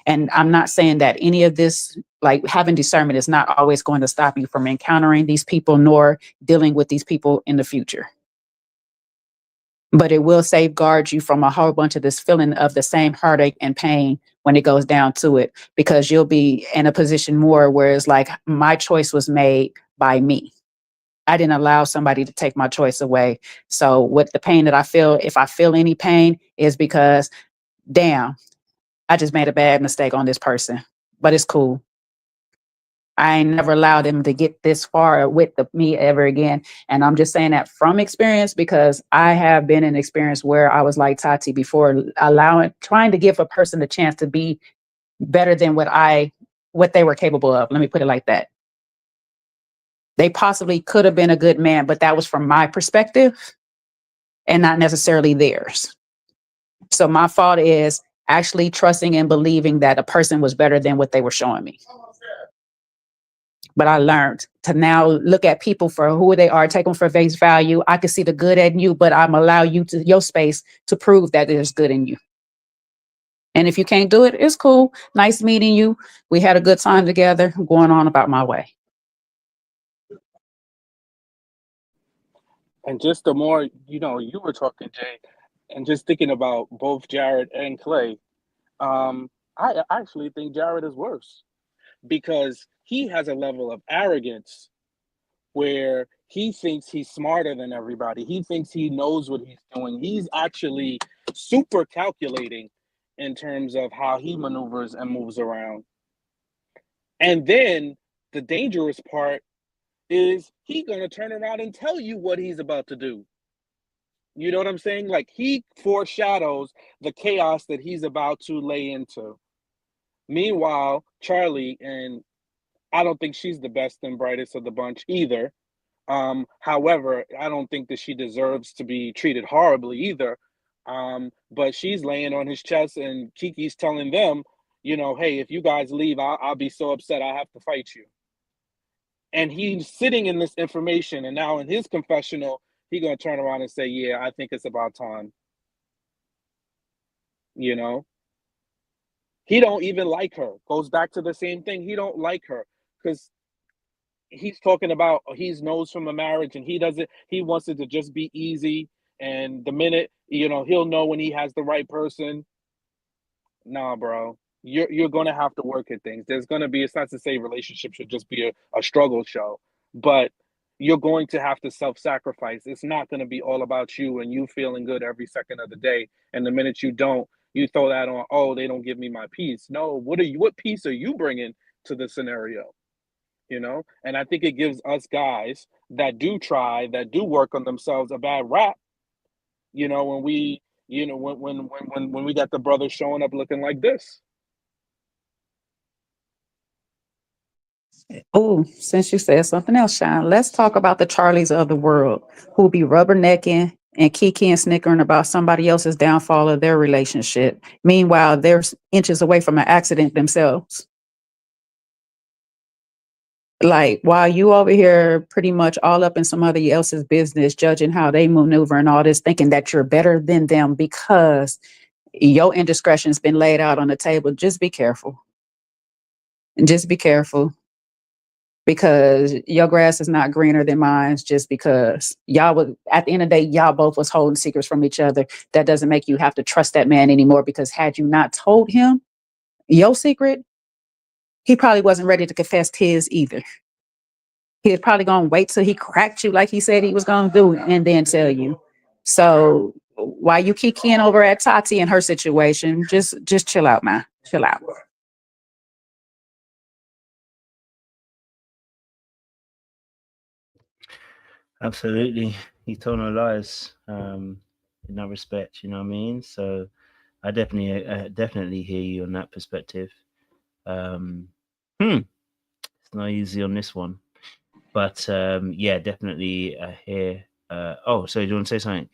And I'm not saying that any of this, like having discernment is not always going to stop you from encountering these people nor dealing with these people in the future. But it will safeguard you from a whole bunch of this feeling of the same heartache and pain when it goes down to it, because you'll be in a position more where it's like, my choice was made by me. I didn't allow somebody to take my choice away. So with the pain that I feel, if I feel any pain, is because, damn, I just made a bad mistake on this person, but it's cool. I ain't never allowed them to get this far with me ever again. And I'm just saying that from experience, because I have been in experience where I was like Tati before, trying to give a person a chance to be better than what they were capable of. Let me put it like that. They possibly could have been a good man, but that was from my perspective and not necessarily theirs. So my fault is actually trusting and believing that a person was better than what they were showing me. But I learned to now look at people for who they are, take them for face value. I can see the good in you, but I'm allow you to your space to prove that there's good in you. And if you can't do it, it's cool. Nice meeting you. We had a good time together. I'm going on about my way. And just the more, you were talking, Jay, and just thinking about both Jared and Clay, I actually think Jared is worse, because he has a level of arrogance where he thinks he's smarter than everybody. He thinks he knows what he's doing. He's actually super calculating in terms of how he maneuvers and moves around. And then the dangerous part is he gonna turn around and tell you what he's about to do. You know what I'm saying? Like, he foreshadows the chaos that he's about to lay into. Meanwhile, Charlie, and I don't think she's the best and brightest of the bunch either. However, I don't think that she deserves to be treated horribly either. But she's laying on his chest, and Kiki's telling them, hey, if you guys leave, I'll be so upset I have to fight you. And he's sitting in this information, and now in his confessional, he's going to turn around and say, yeah, I think it's about time. He don't even like her. Goes back to the same thing. He don't like her because he's talking about he knows from a marriage, and he wants it to just be easy. And the minute, he'll know when he has the right person. Nah, bro. you're going to have to work at things. There's going to be, it's not to say relationships should just be a struggle show, but you're going to have to self-sacrifice. It's not going to be all about you and you feeling good every second of the day. And the minute you don't, you throw that on, oh, they don't give me my peace. No, what peace are you bringing to the scenario? You know? And I think it gives us guys that do try, that do work on themselves a bad rap, you know, when we, you know, when we got the brothers showing up looking like this. Oh, since you said something else, Sean, let's talk about the Charlies of the world who be rubbernecking and kiki and snickering about somebody else's downfall of their relationship. Meanwhile, they're inches away from an accident themselves. Like, while you over here pretty much all up in somebody else's business, judging how they maneuver and all this, thinking that you're better than them because your indiscretion's been laid out on the table. Just be careful. Just be careful. Because your grass is not greener than mine, just because y'all would, at the end of the day, y'all both was holding secrets from each other. That doesn't make you have to trust that man anymore, because had you not told him your secret, he probably wasn't ready to confess his either. He was probably going to wait till he cracked you like he said he was going to do and then tell you. So while you keep keying over at Tati and her situation, just chill out, man. Chill out. Absolutely. He told no lies in that respect, you know what I mean? So I definitely hear you on that perspective. It's not easy on this one. But yeah, definitely hear. Oh, so do you want to say something?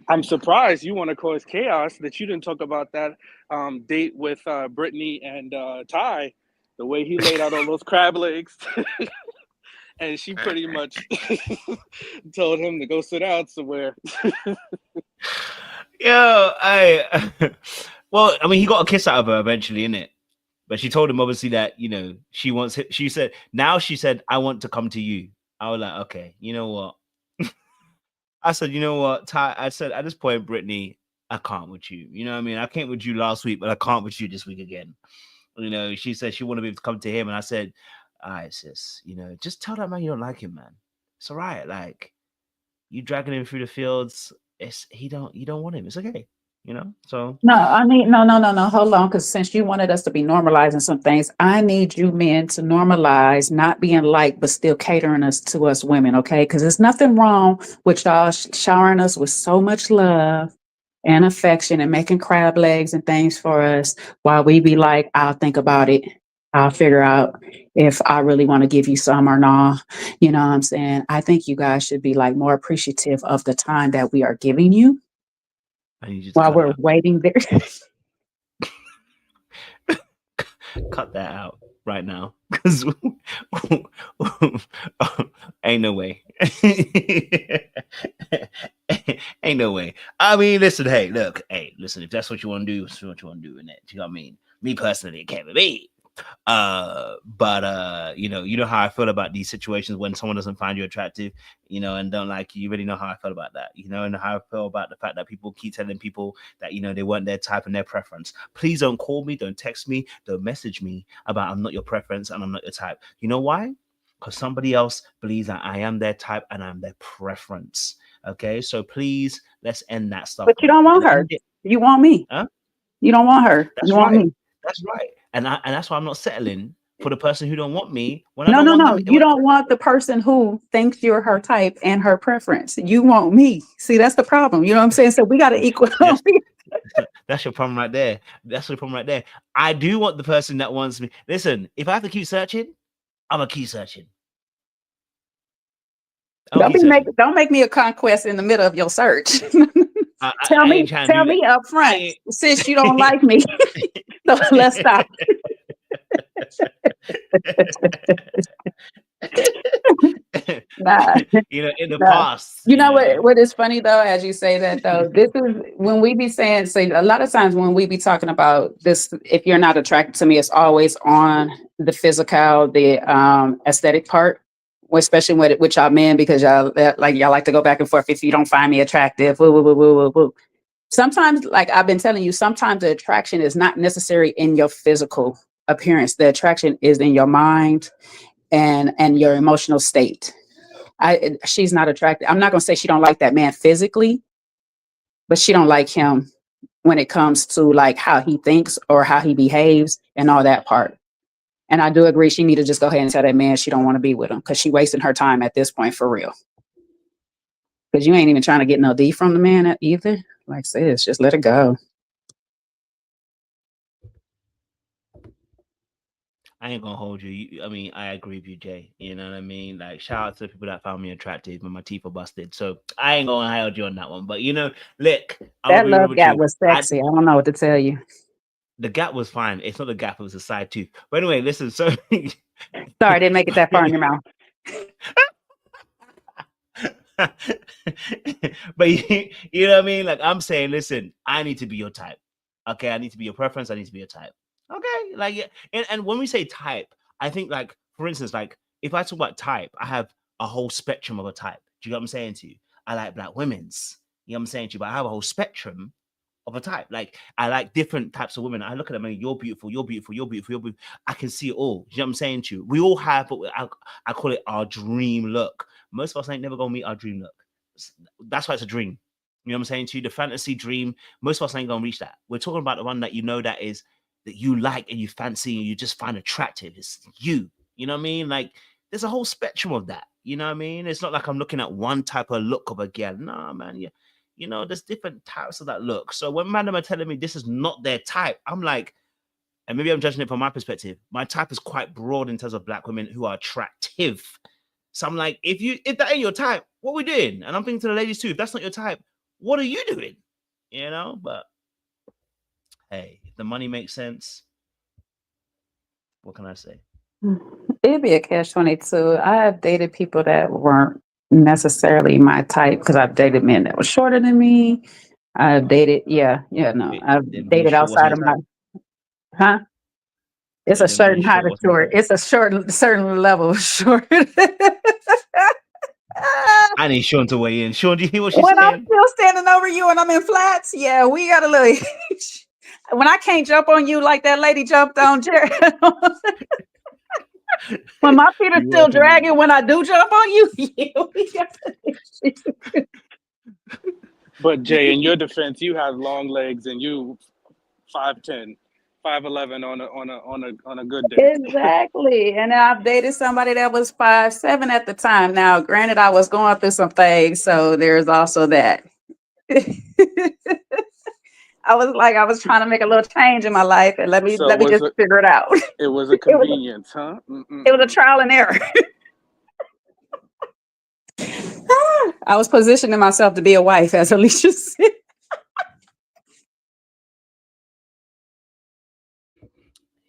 I'm surprised you want to cause chaos that you didn't talk about that date with Brittany and Ty, the way he laid out all those crab legs. And she pretty much told him to go sit down somewhere. Well, I mean, he got a kiss out of her eventually, innit? But she told him obviously that, you know, she said, I want to come to you. I was like, okay, you know what? I said, you know what, Ty, I said, at this point, Brittany, I can't with you. You know what I mean? I came with you last week, but I can't with you this week again. You know, she said she wanted me to come to him. And I said, all right, sis, you know, just tell that man you don't like him, man. It's all right. Like, you dragging him through the fields, you don't want him. It's okay. You know, so No, I mean, no. Hold on, because since you wanted us to be normalizing some things, I need you men to normalize not being liked, but still catering us to us women, okay? Because there's nothing wrong with y'all showering us with so much love and affection and making crab legs and things for us, while we be like, I'll think about it. I'll figure out if I really want to give you some or not. You know what I'm saying? I think you guys should be like more appreciative of the time that we are giving you I need you to while cut we're that. waiting there. Cut that out right now, because ain't no way. Ain't no way. I mean, listen, listen, if that's what you want to do, it's what you want to do in it. You know what I mean? Me personally, it can't be me. But you know how I feel about these situations when someone doesn't find you attractive, you know, and don't like you. You really know how I feel about that, you know, and how I feel about the fact that people keep telling people that, you know, they weren't their type and their preference. Please don't call me, don't text me, don't message me about I'm not your preference and I'm not your type. You know why? Because somebody else believes that I am their type and I'm their preference. Okay, so please, let's end that stuff. But you don't want her. You want me. Huh? You don't want her. That's you right. Want me. That's right. And that's why I'm not settling for the person who don't want me. When No. them, You don't want the person who thinks you're her type and her preference. You want me. See, that's the problem. You know what I'm saying? So we got to equal. That's your problem right there. That's your problem right there. I do want the person that wants me. Listen, if I have to keep searching, I'm gonna keep searching. Don't make me a conquest in the middle of your search. Tell me up front, since you don't like me. So let's stop. Nah. You know, in the past. You know what is funny though, as you say that though, this is when we be saying, a lot of times when we be talking about this, if you're not attracted to me, it's always on the physical, the aesthetic part, especially with y'all men, because y'all like to go back and forth. If you don't find me attractive, woo, woo, woo, woo, woo, woo. sometimes, like I've been telling you, sometimes the attraction is not necessary in your physical appearance. The attraction is in your mind and your emotional state. She's not attracted. I'm not gonna say she don't like that man physically, but she don't like him when it comes to like how he thinks or how he behaves and all that part. And I do agree she need to just go ahead and tell that man she don't want to be with him, because she wasting her time at this point for real. Because you ain't even trying to get no D from the man either. Like sis, just let it go. I ain't gonna hold you. I mean, I agree with you, Jay. You know what I mean? Like, shout out to the people that found me attractive and my teeth are busted. So I ain't gonna hold you on that one. But you know, look, I'm That gonna be real love with gap you. was sexy. I don't know what to tell you. The gap was fine. It's not the gap; it was a side tooth. But anyway, listen. So, Sorry, I didn't make it that far in your mouth. but you know what I mean? Like, I'm saying, listen, I need to be your type. Okay, I need to be your preference. I need to be your type. Okay, like, yeah. And when we say type, I think, like, for instance, like, if I talk about type, I have a whole spectrum of a type. Do you know what I'm saying to you? I like black women's. You know what I'm saying to you? But I have a whole spectrum of a type. Like, I like different types of women. I look at them and you're beautiful, you're beautiful, you're beautiful, you're beautiful. I can see it all. You know what I'm saying to you? We all have, but I call it our dream look. Most of us ain't never gonna meet our dream look. That's why it's a dream. You know what I'm saying to you? The fantasy dream, most of us ain't gonna reach that. We're talking about the one that you know that you like and you fancy and you just find attractive. It's you. You know what I mean? Like, there's a whole spectrum of that. You know what I mean? It's not like I'm looking at one type of look of a girl. Nah, man. Yeah. You know, there's different types of that look. So when madam are telling me this is not their type, I'm like, and maybe I'm judging it from my perspective. My type is quite broad in terms of black women who are attractive. So I'm like, if that ain't your type, what we doing? And I'm thinking to the ladies too, if that's not your type, what are you doing? You know, but hey, if the money makes sense, what can I say? It'd be a catch-22. I have dated people that weren't necessarily my type, because I've dated men that were shorter than me. I've dated, no. I've Then being dated short wasn't outside your of my, type. huh? It's a Then being certain height short of wasn't your short. type. It's a certain level of short. I need Sean to weigh in. Sean, do you hear what she's When I'm saying? still standing over you and I'm in flats, yeah, we got a little. When I can't jump on you like that lady jumped on Jared. When my feet are You still working with dragging when I do jump on you, yeah, we got an But Jay, in your defense, you have long legs and you 5'10", 5'11" on a good day. Exactly. And I've dated somebody that was 5'7" at the time. Now, granted, I was going through some things, so there's also that. I was trying to make a little change in my life, and let me So just figure it out. it was a It was convenience, huh? it was a trial and error. I was positioning myself to be a wife, as Alicia said.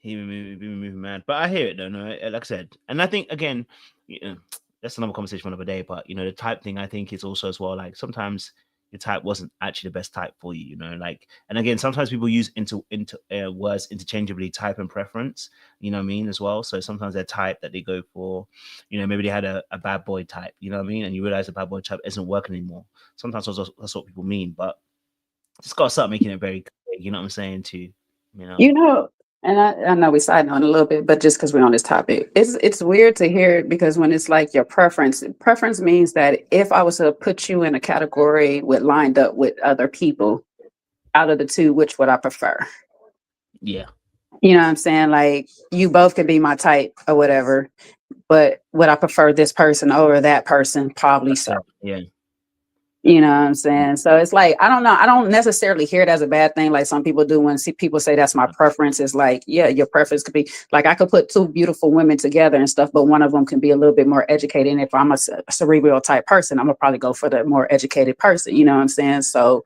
he been moving mad. But I hear it though, no, like I said. And I think again, you know, that's another conversation for another day. But you know, the type thing I think is also as well, like sometimes your type wasn't actually the best type for you, you know, like, and again, sometimes people use into words interchangeably, type and preference, you know what I mean, as well. So sometimes they're type that they go for, you know, maybe they had a bad boy type, you know what I mean, and you realize the bad boy type isn't working anymore. Sometimes that's what people mean, but just gotta start making it very clear, you know what I'm saying, to you know. You know, and I know we side on a little bit, but just because we're on this topic, it's weird to hear it, because when it's like your preference means that if I was to put you in a category with lined up with other people, out of the two, which would I prefer? Yeah. You know what I'm saying? Like, you both could be my type or whatever, but would I prefer this person over that person? Probably so. Yeah. You know what I'm saying? So it's like, I don't know. I don't necessarily hear it as a bad thing, like some people do. When people say that's my preference, is like, yeah, your preference could be like, I could put two beautiful women together and stuff, but one of them can be a little bit more educated. And if I'm a cerebral type person, I'm gonna probably go for the more educated person. You know what I'm saying? So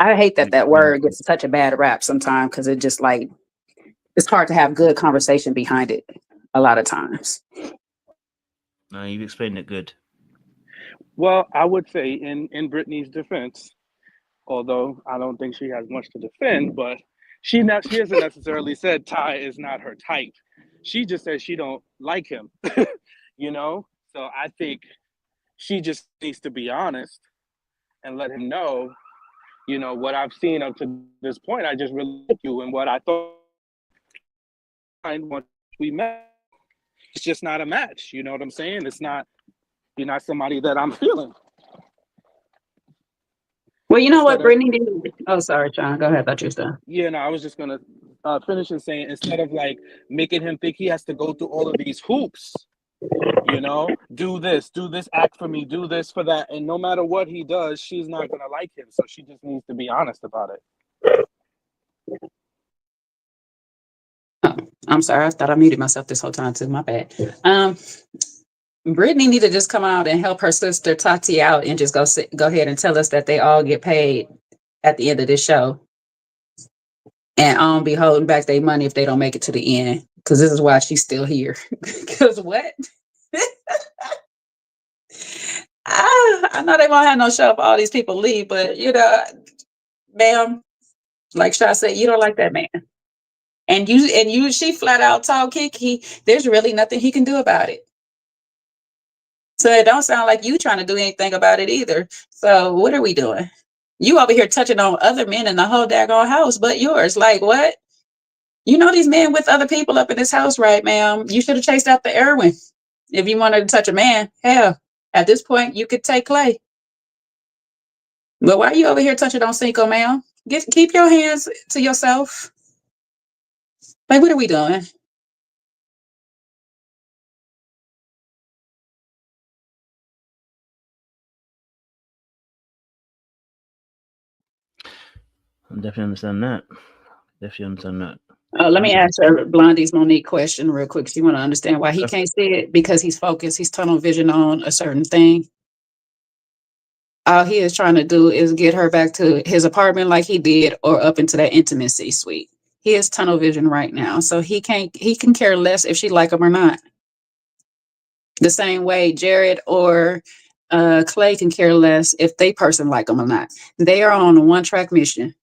I hate that word gets such a bad rap sometimes, because it just like, it's hard to have good conversation behind it a lot of times. No, you've explained it good. Well, I would say in Brittany's defense, although I don't think she has much to defend, but she hasn't necessarily said Ty is not her type. She just says she don't like him, you know? So I think she just needs to be honest and let him know, you know, what I've seen up to this point. I just really like you, and what I thought once we met, it's just not a match. You know what I'm saying? It's not, you're not somebody that I'm feeling. Well, you know what, Instead of, Brittany did? Oh, sorry, John. Go ahead. I thought you were done. yeah, no, I was just gonna finish and saying, instead of like making him think he has to go through all of these hoops, you know, do this, act for me, do this for that, and no matter what he does, she's not gonna like him. So she just needs to be honest about it. Oh, I'm sorry. I thought I muted myself this whole time too. My bad. Brittany need to just come out and help her sister Tati out and just go ahead and tell us that they all get paid at the end of this show. And I don't be holding back their money if they don't make it to the end. Because this is why she's still here. Because what? I know they won't have no show if all these people leave, but you know, ma'am, like Sha said, you don't like that man. And she flat out told Kiki, there's really nothing he can do about it. So it don't sound like you trying to do anything about it either. So what are we doing? You over here touching on other men in the whole daggone house, but yours. Like what? You know these men with other people up in this house, right, ma'am? You should have chased out the Erwin. If you wanted to touch a man, hell, at this point you could take Clay. But why are you over here touching on Cinco, ma'am? Keep your hands to yourself. Like what are we doing? I definitely understand that. Let me ask her Blondie's Monique question real quick. She want to understand why he can't see it because he's focused. He's tunnel vision on a certain thing. All he is trying to do is get her back to his apartment like he did, or up into that intimacy suite. He is tunnel vision right now, so he can care less if she like him or not. The same way Jared or Clay can care less if they person like him or not. They are on a one-track mission.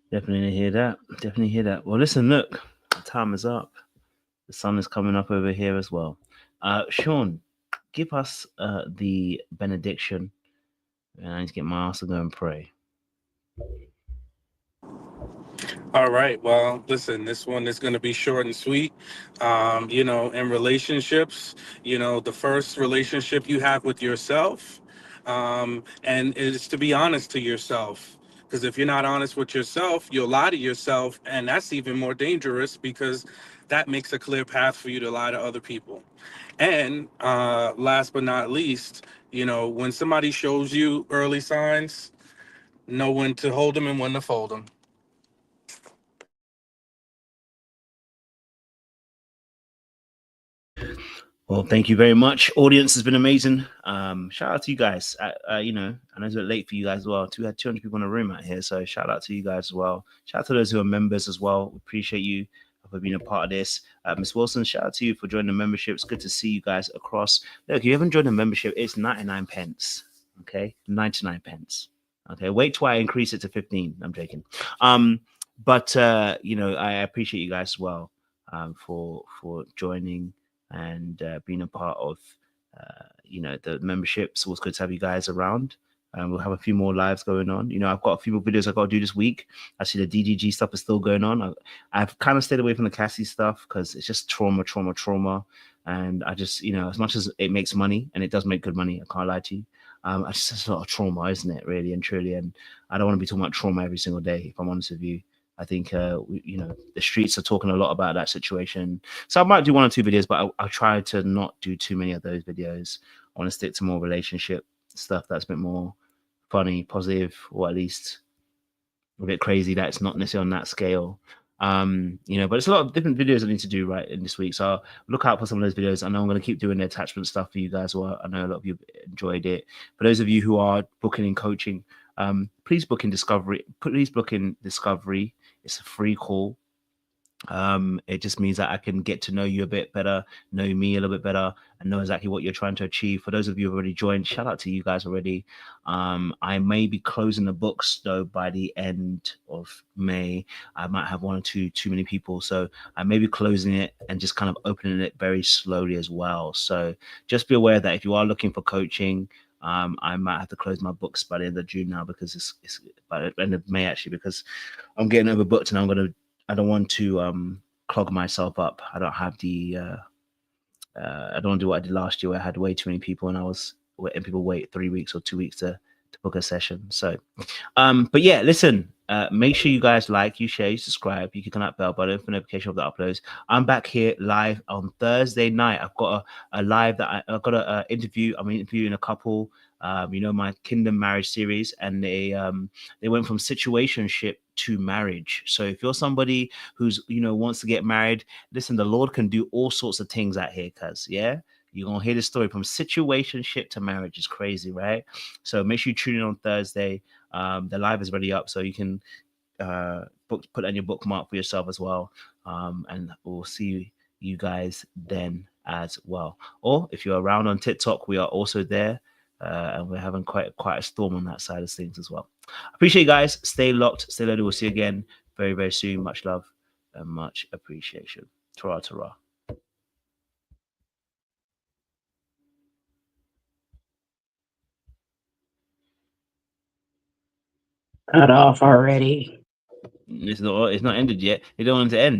Definitely hear that. Well, listen, look, time is up. The sun is coming up over here as well. Sean, give us the benediction. And I need to get my ass to go and pray. All right. Well, listen, this one is going to be short and sweet. You know, in relationships, you know, the first relationship you have with yourself, and it's to be honest to yourself. Because if you're not honest with yourself, you'll lie to yourself. And that's even more dangerous because that makes a clear path for you to lie to other people. And last but not least, you know, when somebody shows you early signs, know when to hold them and when to fold them. Well, thank you very much. Audience has been amazing. Shout out to you guys. You know, I know it's a bit late for you guys as well. We had 200 people in the room out here, so shout out to you guys as well. Shout out to those who are members as well. We appreciate you for being a part of this. Miss Wilson, shout out to you for joining the membership. It's good to see you guys across. Look, if you haven't joined the membership, it's 99 pence. Okay, 99 pence. Okay, wait till I increase it to 15. I'm joking. But you know, I appreciate you guys as well for joining and being a part of you know, the membership. So it's good to have you guys around. We'll have a few more lives going on. You know, I've got a few more videos I've got to do this week. Actually, the DGG stuff is still going on. I've kind of stayed away from the Cassie stuff because it's just trauma. And I just, you know, as much as it makes money, and it does make good money, I can't lie to you, it's just a lot of trauma, isn't it, really and truly? And I don't want to be talking about trauma every single day, if I'm honest with you. I think, you know, the streets are talking a lot about that situation. So I might do 1 or 2 videos, but I'll try to not do too many of those videos. I want to stick to more relationship stuff that's a bit more funny, positive, or at least a bit crazy. That's not necessarily on that scale. You know, but it's a lot of different videos I need to do right in this week. So look out for some of those videos. I know I'm going to keep doing the attachment stuff for you guys. Well, I know a lot of you enjoyed it. For those of you who are booking and coaching, please book in Discovery. Please book in Discovery. It's a free call. It just means that I can get to know you a bit better, know me a little bit better, and know exactly what you're trying to achieve. For those of you who have already joined, shout out to you guys already. I may be closing the books though by the end of May. I might have one or too many people, so I may be closing it and just kind of opening it very slowly as well. So just be aware that if you are looking for coaching, I might have to close my books by the end of June now, because it's by the end of May actually, because I'm getting overbooked and I don't want to clog myself up. I don't have the I don't want to do what I did last year where I had way too many people and people wait 3 weeks or 2 weeks to book a session. So but yeah, listen, make sure you guys like, you share, you subscribe, you click on that bell button for notification of the uploads. I'm back here live on Thursday night. I've got a live that I've got an interview. I'm interviewing a couple, my Kingdom Marriage series, and they went from situationship to marriage. So if you're somebody who's wants to get married, listen, the Lord can do all sorts of things out here, cuz you're gonna hear the story from situationship to marriage. Is crazy, right? So make sure you tune in on Thursday. The live is already up, so you can put on your bookmark for yourself as well. And we'll see you guys then as well. Or if you're around on TikTok, we are also there. And we're having quite a storm on that side of things as well. Appreciate you guys. Stay locked, stay loaded. We'll see you again very, very soon. Much love and much appreciation. Ta-ra, ta-ra. Cut off already. It's not ended yet. They don't want it to end.